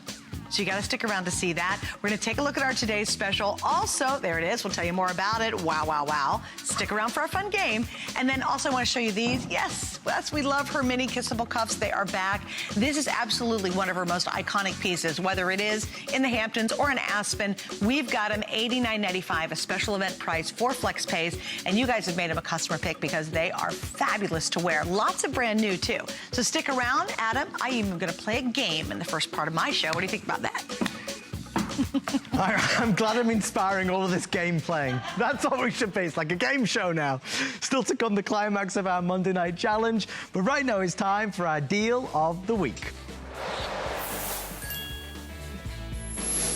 So you got to stick around to see that. We're going to take a look at our today's special. Also, there it is. We'll tell you more about it. Wow, wow, wow. Stick around for our fun game. And then also I want to show you these. Yes, We love her mini kissable cuffs. They are back. This is absolutely one of her most iconic pieces, whether it is in the Hamptons or in Aspen. We've got them $89.95, a special event price for flex pays, and you guys have made them a customer pick because they are fabulous to wear. Lots of brand new, too. So stick around, Adam. I'm even going to play a game in the first part of my show. What do you think about that? I'm glad I'm inspiring all of this game playing. That's what we should be. It's like a game show now. Still to come, the climax of our Monday night challenge. But right now it's time for our deal of the week.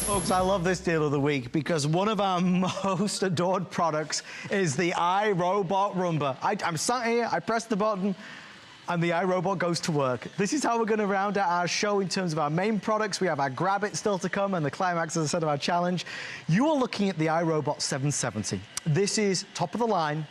Folks, I love this deal of the week because one of our most adored products is the iRobot Roomba. I'm sat here, I press the button, and the iRobot goes to work. This is how we're going to round out our show in terms of our main products. We have our Grab It still to come and the climax, as I said, of our challenge. You are looking at the iRobot 770. This is top of the line,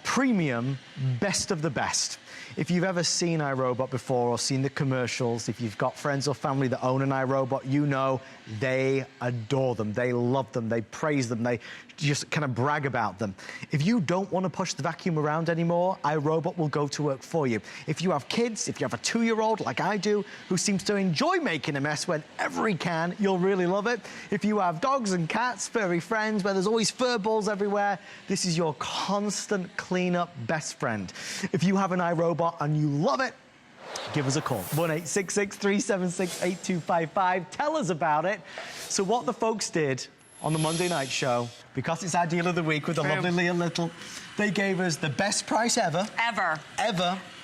premium, best of the best. If you've ever seen iRobot before or seen the commercials, if you've got friends or family that own an iRobot, you know they adore them, they love them, they praise them, they just kind of brag about them. If you don't want to push the vacuum around anymore, iRobot will go to work for you. If you have kids, if you have a 2-year-old like I do, who seems to enjoy making a mess whenever he can, you'll really love it. If you have dogs and cats, furry friends, where there's always fur balls everywhere, this is your constant cleanup best friend. If you have an iRobot and you love it, give us a call. 1-866-376-8255. Tell us about it. So what the folks did on the Monday night show, because it's our deal of the week with the lovely Leah Little, they gave us the best price ever. Ever.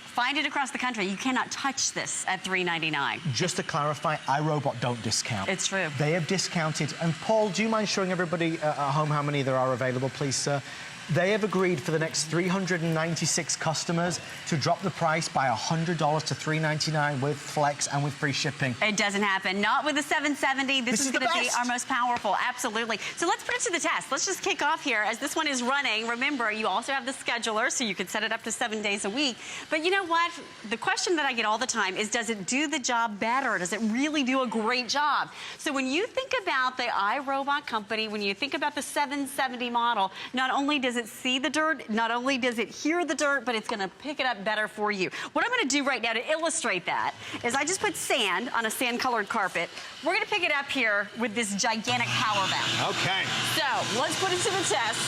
Find it across the country. You cannot touch this at $3.99. Just to clarify, iRobot don't discount. It's true. They have discounted. And Paul, do you mind showing everybody at home how many there are available, please, sir? They have agreed for the next 396 customers to drop the price by $100 to $3.99 with flex and with free shipping. It doesn't happen. Not with the 770. This is going to be our most powerful. Absolutely. So let's put it to the test. Let's just kick off here as this one is running. Remember, you also have the scheduler, so you can set it up to 7 days a week. But you know what? The question that I get all the time is, does it do the job better? Does it really do a great job? So when you think about the iRobot company, when you think about the 770 model, not only does it see the dirt, not only does it hear the dirt, but it's going to pick it up better for you. What I'm going to do right now to illustrate that is I just put sand on a sand-colored carpet. We're going to pick it up here with this gigantic power vac. Okay. So let's put it to the test.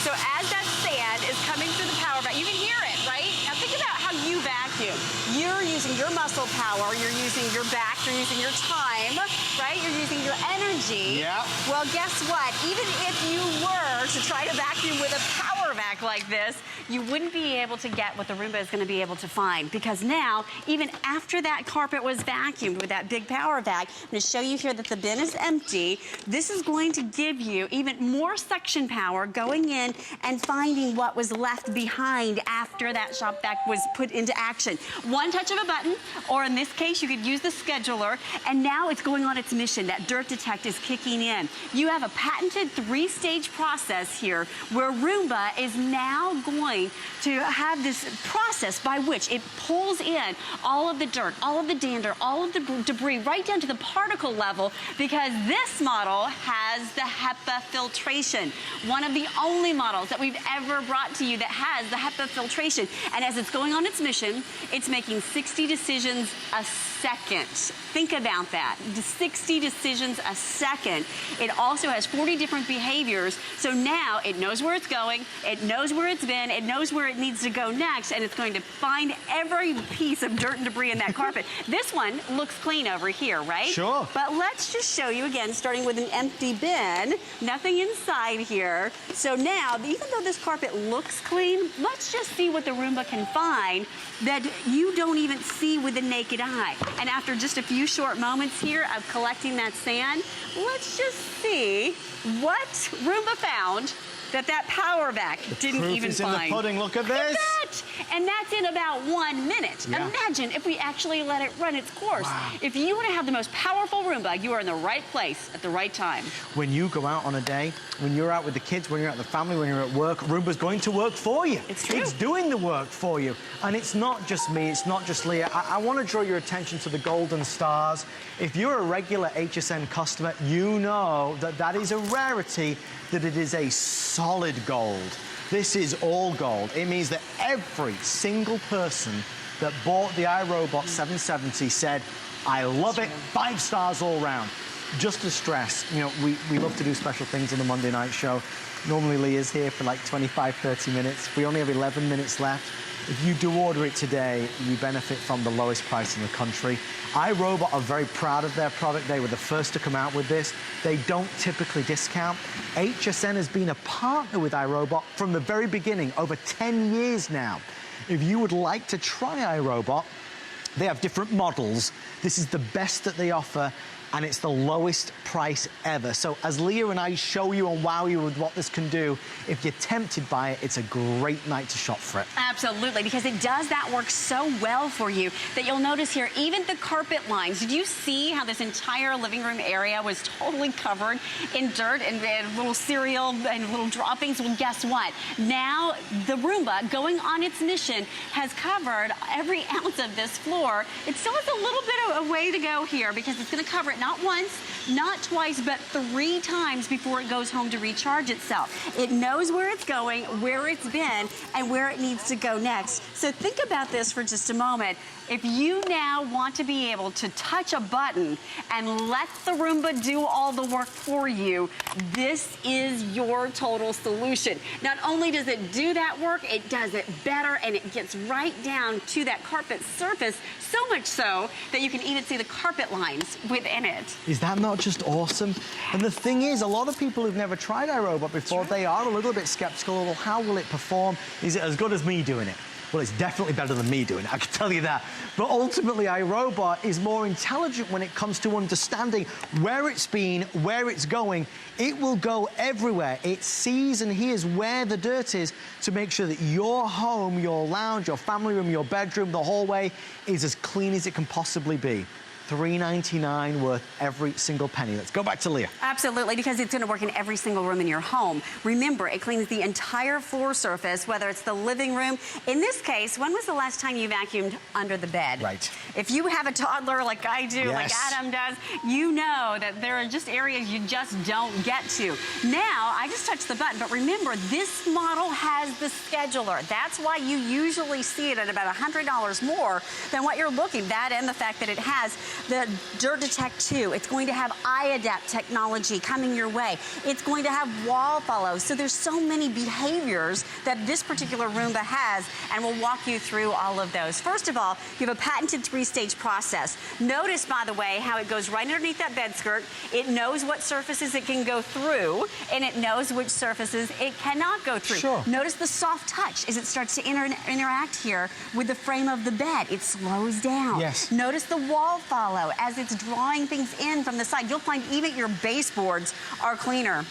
So as that sand is coming through the power vac, you can hear it, right? Now think about how you vacuum. You're using your muscle power, you're using your back, you're using your time, right? You're using your energy. Yeah. Well, guess what? Even if you were to try to vacuum with a power vac like this, you wouldn't be able to get what the Roomba is going to be able to find, because now, even after that carpet was vacuumed with that big power vac, I'm going to show you here that the bin is empty. This is going to give you even more suction power going in and finding what was left behind after that shop vac was put into action. One touch of a button, or in this case, you could use the scheduler, and now it's going on its mission. That dirt detect is kicking in. You have a patented 3-stage process here where Roomba is now going to have this process by which it pulls in all of the dirt, all of the dander, all of the debris, right down to the particle level, because this model has the HEPA filtration. One of the only models that we've ever brought to you that has the HEPA filtration. And as it's going on its mission, it's making 60 decisions a second. Think about that. 60 decisions a second. It also has 40 different behaviors. So now it knows where it's going, it knows where it's been, it knows where it needs to go next, and it's going to find every piece of dirt and debris in that carpet. This one looks clean over here, right? Sure. But let's just show you again, starting with an empty bin, nothing inside here. So now, even though this carpet looks clean, let's just see what the Roomba can find that you don't even see with the naked eye. And after just a few short moments here of collecting that sand, let's just see what Roomba found that power vac didn't even find. In the pudding. Look at this. That. And that's in about 1 minute. Yeah. Imagine if we actually let it run its course. Wow. If you want to have the most powerful Roomba, you are in the right place at the right time. When you go out on a day, when you're out with the kids, when you're at the family, when you're at work, Roomba's going to work for you. It's true. It's doing the work for you. And it's not just me, it's not just Leah. I want to draw your attention to the golden stars. If you're a regular HSN customer, you know that that is a rarity, that it is a solid gold. This is all gold. It means that every single person that bought the iRobot 770 said, I love it, 5 stars all round. Just to stress, you know, we love to do special things on the Monday night show. Normally Leah's here for like 25, 30 minutes. We only have 11 minutes left. If you do order it today, you benefit from the lowest price in the country. iRobot are very proud of their product. They were the first to come out with this. They don't typically discount. HSN has been a partner with iRobot from the very beginning, over 10 years now. If you would like to try iRobot, they have different models. This is the best that they offer, and it's the lowest price ever. So as Leah and I show you and wow you with what this can do, if you're tempted by it, it's a great night to shop for it. Absolutely, because it does that work so well for you that you'll notice here, even the carpet lines. Did you see how this entire living room area was totally covered in dirt and little cereal and little droppings? Well, guess what? Now the Roomba, going on its mission, has covered every ounce of this floor. It still has a little bit of a way to go here because it's going to cover it not once, not twice, but 3 times before it goes home to recharge itself. It knows where it's going, where it's been, and where it needs to go next. So think about this for just a moment. If you now want to be able to touch a button and let the Roomba do all the work for you, this is your total solution. Not only does it do that work, it does it better, and it gets right down to that carpet surface, so much so that you can even see the carpet lines within it. Is that not just awesome? And the thing is, a lot of people who've never tried iRobot before, they are a little bit skeptical. Well, how will it perform? Is it as good as me doing it? Well, it's definitely better than me doing it, I can tell you that. But ultimately, iRobot is more intelligent when it comes to understanding where it's been, where it's going. It will go everywhere. It sees and hears where the dirt is to make sure that your home, your lounge, your family room, your bedroom, the hallway is as clean as it can possibly be. $3.99 worth every single penny. Let's go back to Leah. Absolutely, because it's going to work in every single room in your home. Remember, it cleans the entire floor surface, whether it's the living room. In this case, when was the last time you vacuumed under the bed? Right. If you have a toddler like I do, yes, like Adam does, you know that there are just areas you just don't get to. Now, I just touched the button, but remember, this model has the scheduler. That's why you usually see it at about $100 more than what you're looking. That and the fact that it has the Dirt Detect 2. It's going to have iAdapt technology coming your way. It's going to have wall follow. So there's so many behaviors that this particular Roomba has, and we'll walk you through all of those. First of all, you have a patented 3-stage process. Notice, by the way, how it goes right underneath that bed skirt. It knows what surfaces it can go through, and it knows which surfaces it cannot go through. Sure. Notice the soft touch as it starts to interact here with the frame of the bed. It slows down. Yes. Notice the wall follow as it's drawing things in from the side. You'll find even your baseboards are cleaner.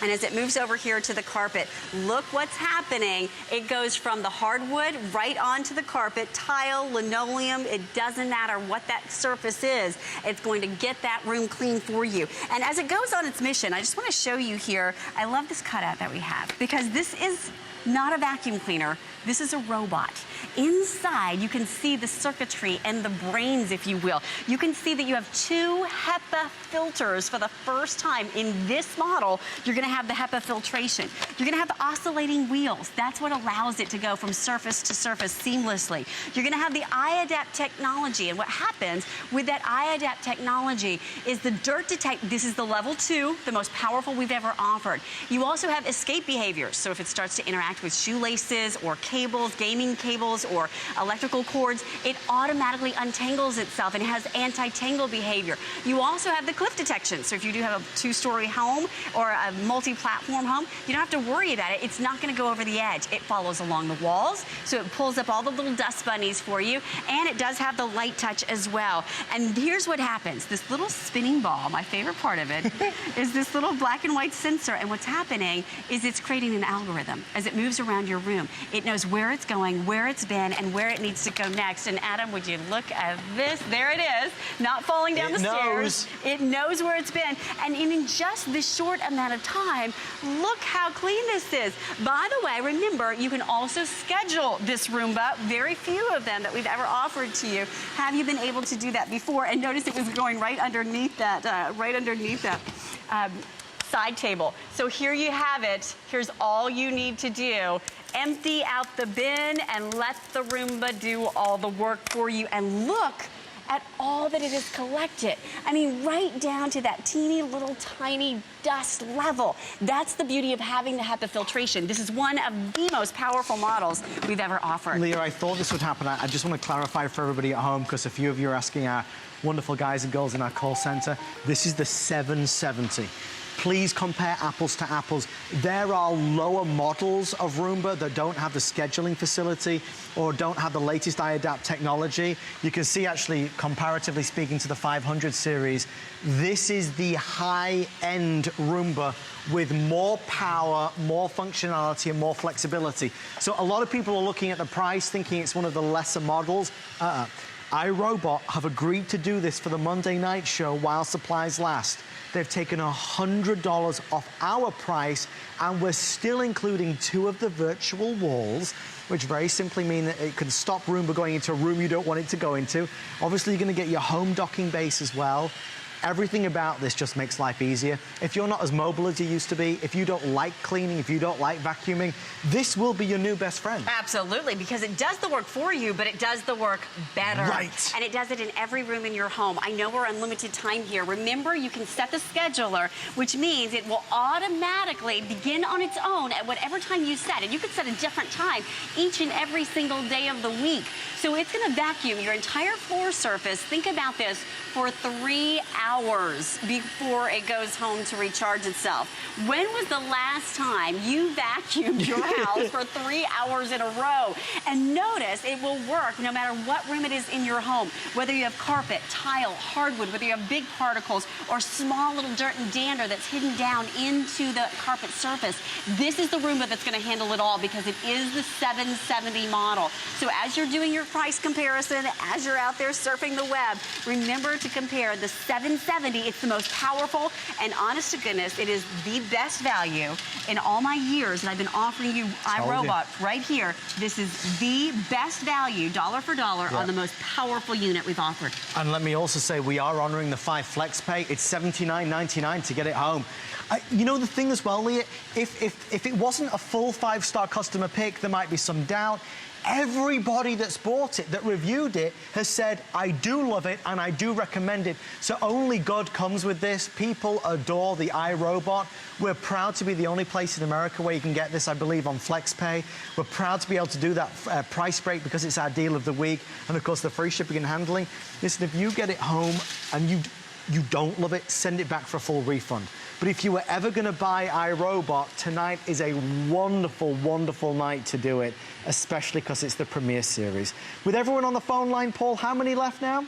And as it moves over here to the carpet, look what's happening. It goes from the hardwood right onto the carpet, tile, linoleum, it doesn't matter what that surface is. It's going to get that room clean for you. And as it goes on its mission, I just want to show you here, I love this cutout that we have because this is not a vacuum cleaner. This is a robot. Inside, you can see the circuitry and the brains, if you will. You can see that you have 2 HEPA filters for the first time. In this model, you're going to have the HEPA filtration. You're going to have the oscillating wheels. That's what allows it to go from surface to surface seamlessly. You're going to have the iAdapt technology. And what happens with that iAdapt technology is the Dirt Detect. This is the level 2, the most powerful we've ever offered. You also have escape behaviors. So if it starts to interact with shoelaces or cables, gaming cables, or electrical cords, it automatically untangles itself and has anti-tangle behavior. You also have the cliff detection. So if you do have a 2-story home or a multi-platform home, you don't have to worry about it. It's not going to go over the edge. It follows along the walls, so it pulls up all the little dust bunnies for you, and it does have the light touch as well. And here's what happens. This little spinning ball, my favorite part of it, is this little black and white sensor, and what's happening is it's creating an algorithm as it moves around your room. It knows where it's going, where it's been, and where it needs to go next. And Adam, would you look at this? There it is, not falling down the stairs. It knows where it's been. And in just this short amount of time, look how clean this is. By the way, remember, you can also schedule this Roomba. Very few of them that we've ever offered to you. Have you been able to do that before? And notice it was going right underneath that, side table. So here you have it. Here's all you need to do. Empty out the bin and let the Roomba do all the work for you. And look at all that it has collected. I mean, right down to that teeny little tiny dust level. That's the beauty of having the HEPA filtration. This is one of the most powerful models we've ever offered. Leah, I thought this would happen. I just want to clarify for everybody at home, because a few of you are asking our wonderful guys and girls in our call center. This is the 770. Please compare apples to apples. There are lower models of Roomba that don't have the scheduling facility or don't have the latest iAdapt technology. You can see, actually, comparatively speaking to the 500 series, this is the high-end Roomba with more power, more functionality, and more flexibility. So a lot of people are looking at the price thinking it's one of the lesser models. iRobot have agreed to do this for the Monday night show while supplies last. They've taken $100 off our price, and we're still including 2 of the virtual walls, which very simply mean that it can stop Roomba going into a room you don't want it to go into. Obviously, you're going to get your home docking base as well. Everything about this just makes life easier. If you're not as mobile as you used to be, if you don't like cleaning, if you don't like vacuuming, this will be your new best friend. Absolutely, because it does the work for you, but it does the work better. Right. And it does it in every room in your home. I know we're unlimited time here. Remember, you can set the scheduler, which means it will automatically begin on its own at whatever time you set. And you can set a different time each and every single day of the week. So it's going to vacuum your entire floor surface. Think about this, for 3 hours before it goes home to recharge itself. When was the last time you vacuumed your house for 3 hours in a row? And notice it will work no matter what room it is in your home, whether you have carpet, tile, hardwood, whether you have big particles or small little dirt and dander that's hidden down into the carpet surface. This is the Roomba that's going to handle it all, because it is the 770 model. So as you're doing your price comparison, as you're out there surfing the web, remember to compare the 770. It's the most powerful, and honest to goodness, it is the best value in all my years that I've been offering you iRobot right here. This is the best value, dollar for dollar, on the most powerful unit we've offered. And let me also say, we are honoring the 5 flex pay. It's $79.99 to get it home. You know the thing as well, Leah, if it wasn't a full 5-star customer pick, there might be some doubt. Everybody that's bought it, that reviewed it, has said, I do love it and I do recommend it. So only good comes with this. People adore the iRobot. We're proud to be the only place in America where you can get this, I believe, on FlexPay. We're proud to be able to do that price break because it's our deal of the week. And of course, the free shipping and handling. Listen, if you get it home and you don't love it, send it back for a full refund. But if you were ever going to buy iRobot, tonight is a wonderful, wonderful night to do it, especially because it's the Premier Series. With everyone on the phone line, Paul, how many left now?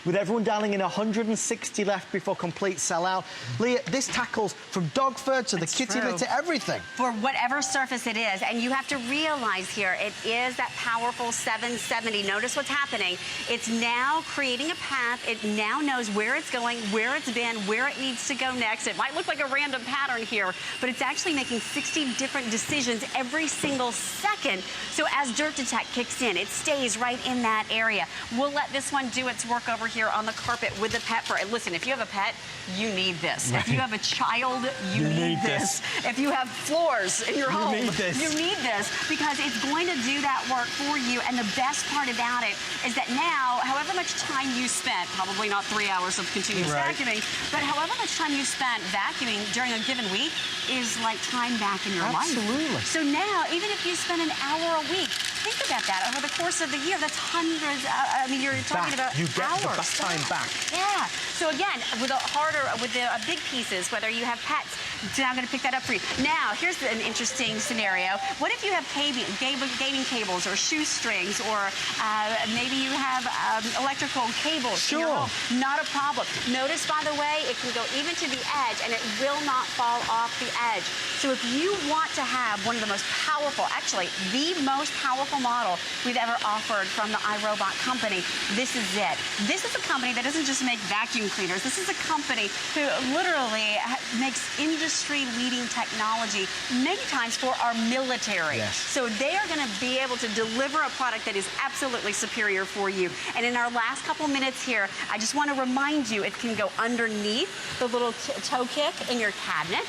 With everyone dialing in, 160 left before complete sellout. Leah, this tackles from dog fur to the kitty litter to everything. For whatever surface it is, and you have to realize here, it is that powerful 770. Notice what's happening. It's now creating a path. It now knows where it's going, where it's been, where it needs to go next. It might look like a random pattern here, but it's actually making 60 different decisions every single second. So as Dirt Detect kicks in, it stays right in that area. We'll let this one do its work over here on the carpet with the pet fur. And listen, if you have a pet, you need this. If you have a child, you need this. If you have floors in your home, you need this, because it's going to do that work for you. And the best part about it is that now, however much time you spent, probably not 3 hours of continuous vacuuming, but however much time you spent vacuuming during a given week is like time back in your life. Absolutely. So now, even if you spend an hour a week, think about that over the course of the year. That's hundreds. I mean, you're talking about you get hours. the time back. Yeah. So again, with the big pieces, whether you have pets, so I'm going to pick that up for you. Now, here's an interesting scenario. What if you have gaming cables or shoestrings, or maybe you have electrical cables in your home? Not a problem. Notice, by the way, it can go even to the edge, and it will not fall off the edge. So if you want to have one of the most powerful, actually, the most powerful model we've ever offered from the iRobot company, this is it. This is a company that doesn't just make vacuum cleaners. This is a company who literally makes industry industry-leading technology, many times for our military. Yes. So they are going to be able to deliver a product that is absolutely superior for you. And in our last couple minutes here, I just want to remind you, it can go underneath the little toe kick in your cabinet.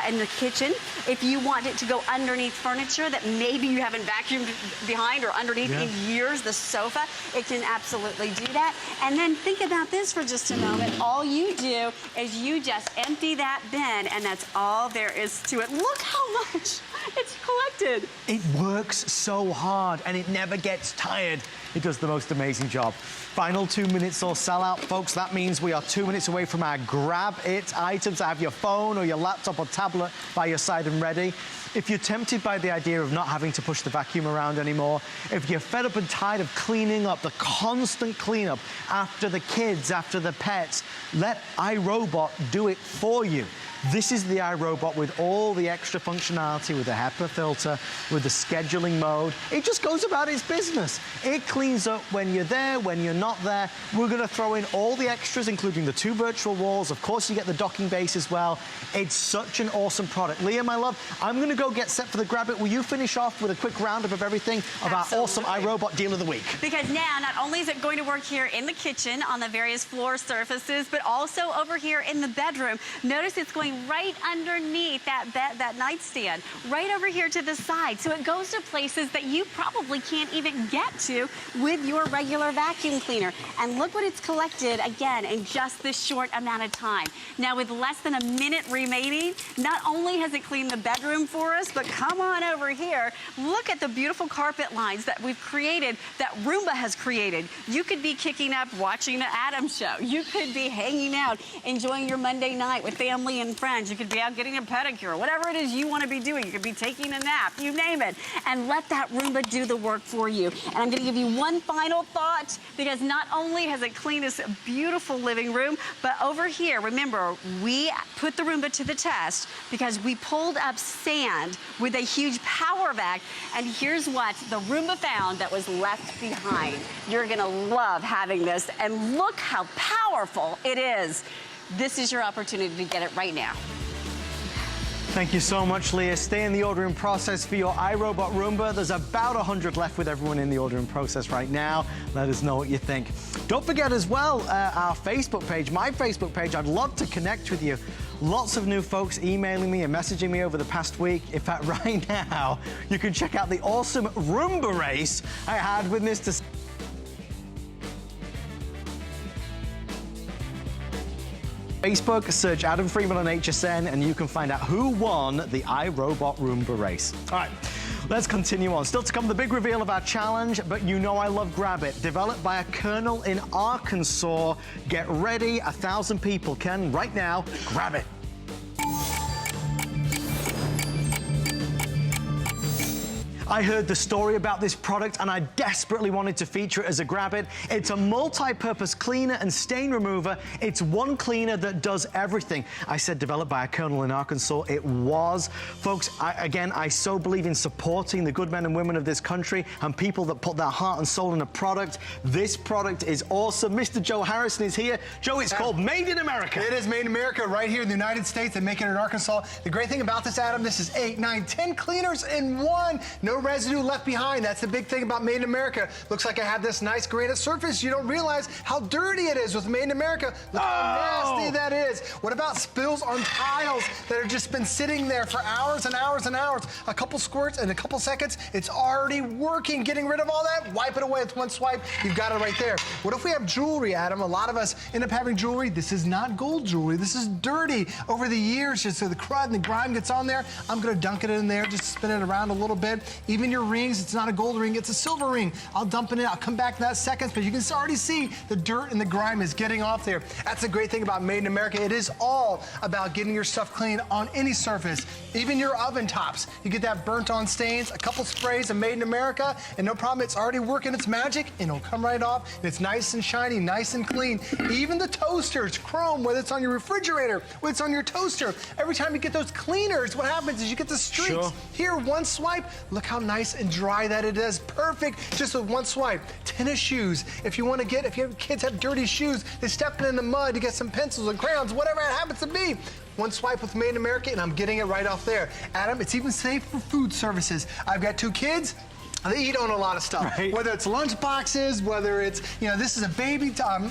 In the kitchen. If you want it to go underneath furniture that maybe you haven't vacuumed behind or underneath in years, the sofa, it can absolutely do that. And then think about this for just a moment. All you do is you just empty that bin, and that's all there is to it. Look how much it's collected. It works so hard, and it never gets tired. It does the most amazing job. Final 2 minutes or sellout, folks. That means we are 2 minutes away from our grab it items. Have your phone or your laptop or tablet by your side and ready. If you're tempted by the idea of not having to push the vacuum around anymore, if you're fed up and tired of cleaning up, the constant cleanup after the kids, after the pets, let iRobot do it for you. This is the iRobot with all the extra functionality, with the HEPA filter, with the scheduling mode. It just goes about its business. It cleans up when you're there, when you're not there. We're going to throw in all the extras, including the 2 virtual walls. Of course, you get the docking base as well. It's such an awesome product. Leah, my love, I'm going to go get set for the grab it. Will you finish off with a quick roundup of everything of our awesome iRobot Deal of the Week? Because now, not only is it going to work here in the kitchen on the various floor surfaces, but also over here in the bedroom. Notice it's going right underneath that nightstand, right over here to the side. So it goes to places that you probably can't even get to with your regular vacuum cleaner. And look what it's collected, again, in just this short amount of time. Now, with less than a minute remaining, not only has it cleaned the bedroom for us, but come on over here. Look at the beautiful carpet lines that we've created, that Roomba has created. You could be kicking up watching the Adam Show. You could be hanging out, enjoying your Monday night with family and friends. You could be out getting a pedicure, whatever it is you want to be doing. You could be taking a nap, you name it. And let that Roomba do the work for you. And I'm going to give you one final thought, because not only has it cleaned this beautiful living room, but over here, remember, we put the Roomba to the test because we pulled up sand with a huge power vac, and here's what the Roomba found that was left behind. You're going to love having this, and look how powerful it is. This is your opportunity to get it right now. Thank you so much, Leah. Stay in the ordering process for your iRobot Roomba. There's about 100 left with everyone in the ordering process right now. Let us know what you think. Don't forget as well, our Facebook page, my Facebook page. I'd love to connect with you. Lots of new folks emailing me and messaging me over the past week. In fact, right now, you can check out the awesome Roomba race I had with Mr. Facebook, search Adam Freeman on HSN, and you can find out who won the iRobot Roomba race. All right, let's continue on. Still to come, the big reveal of our challenge, but you know I love Grab It. Developed by a colonel in Arkansas. Get ready, 1,000 people can right now grab it. I heard the story about this product and I desperately wanted to feature it as a Grab It. It's a multi-purpose cleaner and stain remover. It's one cleaner that does everything. I said developed by a colonel in Arkansas. It was. Folks, I so believe in supporting the good men and women of this country and people that put their heart and soul in a product. This product is awesome. Mr. Joe Harrison is here. Joe, it's called Made in America. It is Made in America right here in the United States. They make it in Arkansas. The great thing about this, Adam, this is 8, 9, 10 cleaners in one. No residue left behind. That's the big thing about Made in America. Looks like I have this nice granite surface. You don't realize how dirty it is with Made in America. Look how nasty that is. What about spills on tiles that have just been sitting there for hours and hours and hours? A couple squirts in a couple seconds, it's already working. Getting rid of all that, wipe it away with one swipe. You've got it right there. What if we have jewelry, Adam? A lot of us end up having jewelry. This is not gold jewelry. This is dirty. Over the years, just so the crud and the grime gets on there, I'm going to dunk it in there, just spin it around a little bit. Even your rings, it's not a gold ring, it's a silver ring. I'll dump it in, I'll come back to that seconds, but you can already see the dirt and the grime is getting off there. That's the great thing about Made in America. It is all about getting your stuff clean on any surface, even your oven tops. You get that burnt on stains, a couple sprays of Made in America, and no problem, it's already working its magic, and it'll come right off, and it's nice and shiny, nice and clean. Even the toasters, chrome, whether it's on your refrigerator, whether it's on your toaster, every time you get those cleaners, what happens is you get the streaks. Here, one swipe, look how how nice and dry that it is. Perfect, just with one swipe. Tennis shoes, if you have kids have dirty shoes, they're stepping in the mud, you get some pencils or crayons, whatever it happens to be. One swipe with Made in America, and I'm getting it right off there. Adam, it's even safe for food services. I've got 2 kids. They eat on a lot of stuff, right? Whether it's lunch boxes, whether it's, this is a baby top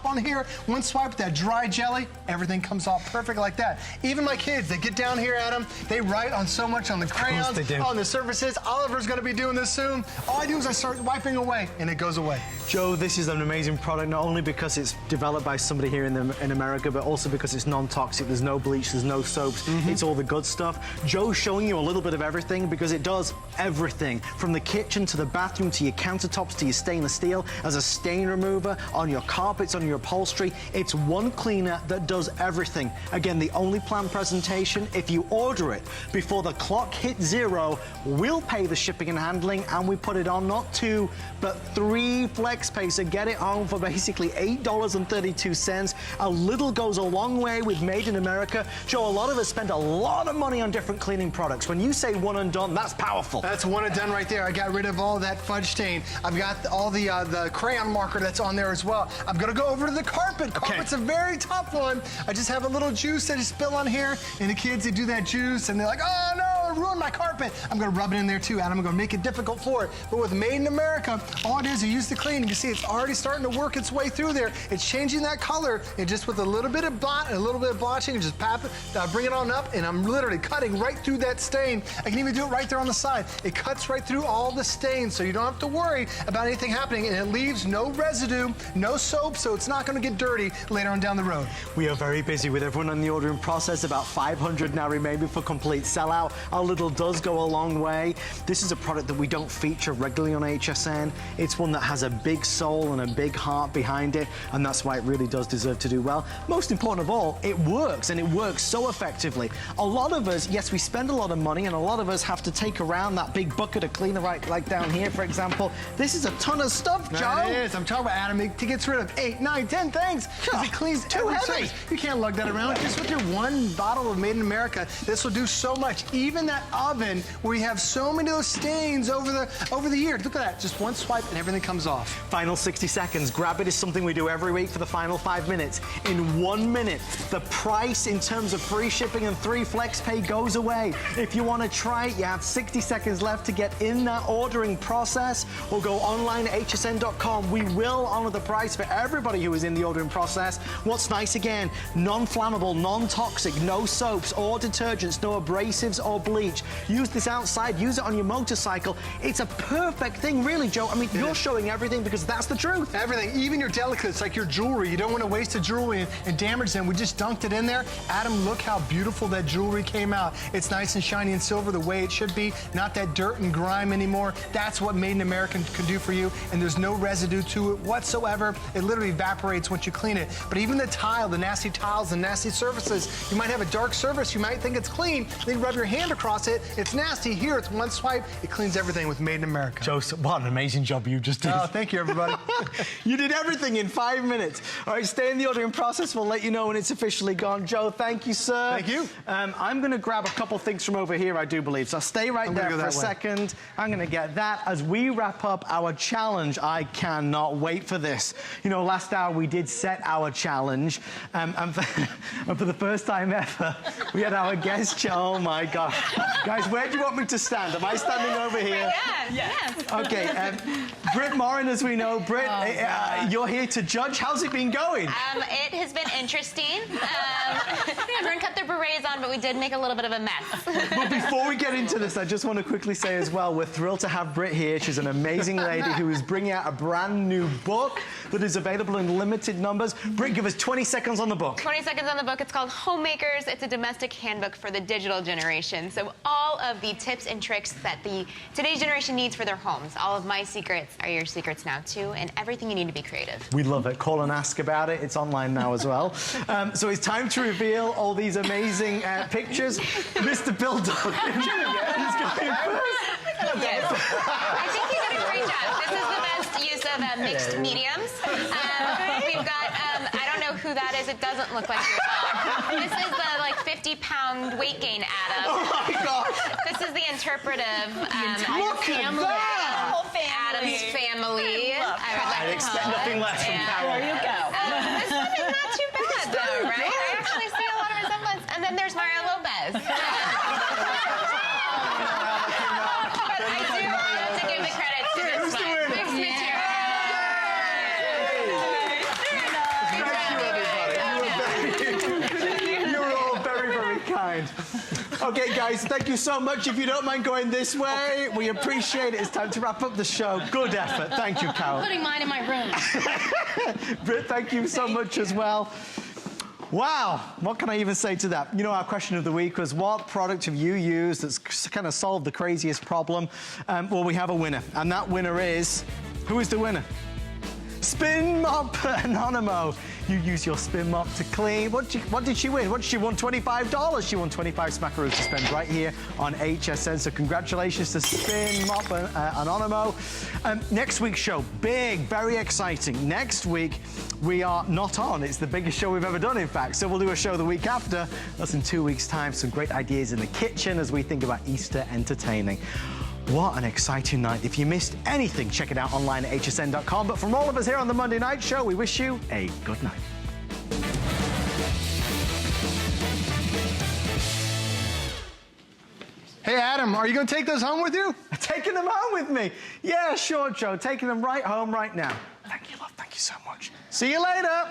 on here. One swipe with that dry jelly, everything comes off perfect like that. Even my kids, they get down here, Adam, they write on so much on the crayons, on the surfaces. Oliver's gonna be doing this soon. All I do is I start wiping away, and it goes away. Joe, this is an amazing product, not only because it's developed by somebody here in America, but also because it's non-toxic. There's no bleach, there's no soaps. It's all the good stuff. Joe's showing you a little bit of everything because it does everything, from the kitchen to the bathroom to your countertops to your stainless steel, as a stain remover, on your carpets, on your upholstery. It's one cleaner that does everything. Again, the only planned presentation, if you order it before the clock hits 0, we'll pay the shipping and handling, and we put it on not 2, but 3 flex pay, so get it home for basically $8.32. A little goes a long way with Made in America. Joe, a lot of us spend a lot of money on different cleaning products. When you say one and done, that's powerful. That's one and done right there. I got rid of all that fudge stain. I've got all the crayon marker that's on there as well. I'm gonna go over to the carpet. Carpet's a very tough one. I just have a little juice that I spill on here, and the kids, they do that juice, and they're like, oh no, it ruined my carpet. I'm gonna rub it in there too, Adam. I'm gonna make it difficult for it. But with Made in America, all it is, you use the clean, and you see it's already starting to work its way through there. It's changing that color, and just with a little bit of blot and a little bit of blotching, and just bring it on up, and I'm literally cutting right through that stain. I can even do it right there on the side. It cuts right through all the stains, so you don't have to worry about anything happening, and it leaves no residue, no soap, so it's not going to get dirty later on down the road. We are very busy with everyone on the ordering process. About 500 now remain before complete sellout. Our little does go a long way. This is a product that we don't feature regularly on HSN. It's one that has a big soul and a big heart behind it, and that's why it really does deserve to do well. Most important of all, it works, and it works so effectively. A lot of us, yes, we spend a lot of money, and a lot of us have to take around that big bucket of cleaner, right, like down here, for example. This is a ton of stuff, Joe. It is. I'm talking about, Adam, it gets rid of 8, 9, 10 things, because it cleans every surface. You can't lug that around. Just with your one bottle of Made in America, this will do so much. Even that oven, where you have so many of those stains over the years. Look at that. Just one swipe, and everything comes off. Final 60 seconds. Grab it is something we do every week for the final 5 minutes. In 1 minute, the price in terms of free shipping and 3 flex pay goes away. If you want to try it, you have 60 seconds left to get in that ordering process, or go online at hsn.com. We will honor the price for everybody who is in the ordering process. What's nice again, non-flammable, non-toxic, no soaps or detergents, no abrasives or bleach. Use this outside, use it on your motorcycle. It's a perfect thing, really, Joe. I mean, you're showing everything because that's the truth. Everything, even your delicates, like your jewelry. You don't want to waste the jewelry and damage them. We just dunked it in there. Adam, look how beautiful that jewelry came out. It's nice and shiny and silver the way it should be, not that dirt and grime anymore. That's what Made in America can do for you, and there's no residue to it whatsoever. It literally evaporates once you clean it. But even the tile, the nasty tiles, the nasty surfaces, you might have a dark surface, you might think it's clean, then you rub your hand across it, it's nasty. Here, it's one swipe, it cleans everything with Made in America. Joseph, what an amazing job you just did. Oh, thank you, everybody. You did everything in 5 minutes. All right, stay in the ordering process. We'll let you know when it's officially gone. Joe, thank you, sir. Thank you. I'm going to grab a couple things from over here, I do believe. So stay right there for a second. I'm going to get that as we wrap up our challenge. I cannot wait for this. You know, last hour we did set our challenge, and for the first time ever, we had our guest. Oh my God, guys, where do you want me to stand? Am I standing over here? Yes. Okay, Britt Morin, as we know. Britt, you're here to judge. How's it been going? It has been interesting. Everyone cut their berets on, but we did make a little bit of a mess. But before we get into this, I just want to quickly say as well, we're thrilled to have Britt here. She's an amazing lady who is bringing out a brand new book that is available in limited numbers. Britt, give us 20 seconds on the book. 20 seconds on the book. It's called Homemakers. It's a domestic handbook for the digital generation. So all of the tips and tricks that today's generation needs for their homes. All of my secrets are your secrets now too, and everything you need to be creative. We love it. Call and ask about it. It's online now as well. So it's time to reveal all these amazing pictures. Mr. Bill Dog. He's going first. Yes. I think you did a great job. This is the best use of mixed mediums. We've got, I don't know who that is, it doesn't look like your mom. This is the like 50-pound weight gain Adam. Oh my gosh. This is the interpretive Look at that. whole family. Adam's family. I'd expect nothing less from Carol. There you go. This one is not too bad, though, right? I actually see a lot of resemblance. And then there's Mario Lopez. But I do have to give the credit to this one. Mixed material. You were all very, very kind. Okay, guys, thank you so much. If you don't mind going this way, we appreciate it. It's time to wrap up the show. Good effort. Thank you, Carol. I'm putting mine in my room. Britt, thank you so much as well. Wow, what can I even say to that? You know, our question of the week was, what product have you used that's kind of solved the craziest problem? Well, we have a winner, and that winner is... Who is the winner? Spin Mop Anonymous. You use your Spin Mop to clean. What did she win? She won $25. She won 25 smackaroos to spend right here on HSN. So congratulations to Spin Mop Anonymous. Next week's show, big, very exciting. Next week, we are not on. It's the biggest show we've ever done, in fact. So we'll do a show the week after. That's in 2 weeks' time. Some great ideas in the kitchen as we think about Easter entertaining. What an exciting night. If you missed anything, check it out online at hsn.com. But from all of us here on the Monday Night Show, we wish you a good night. Hey, Adam, are you going to take those home with you? Taking them home with me? Yeah, sure, Joe. Taking them right home right now. Thank you, love. Thank you so much. See you later.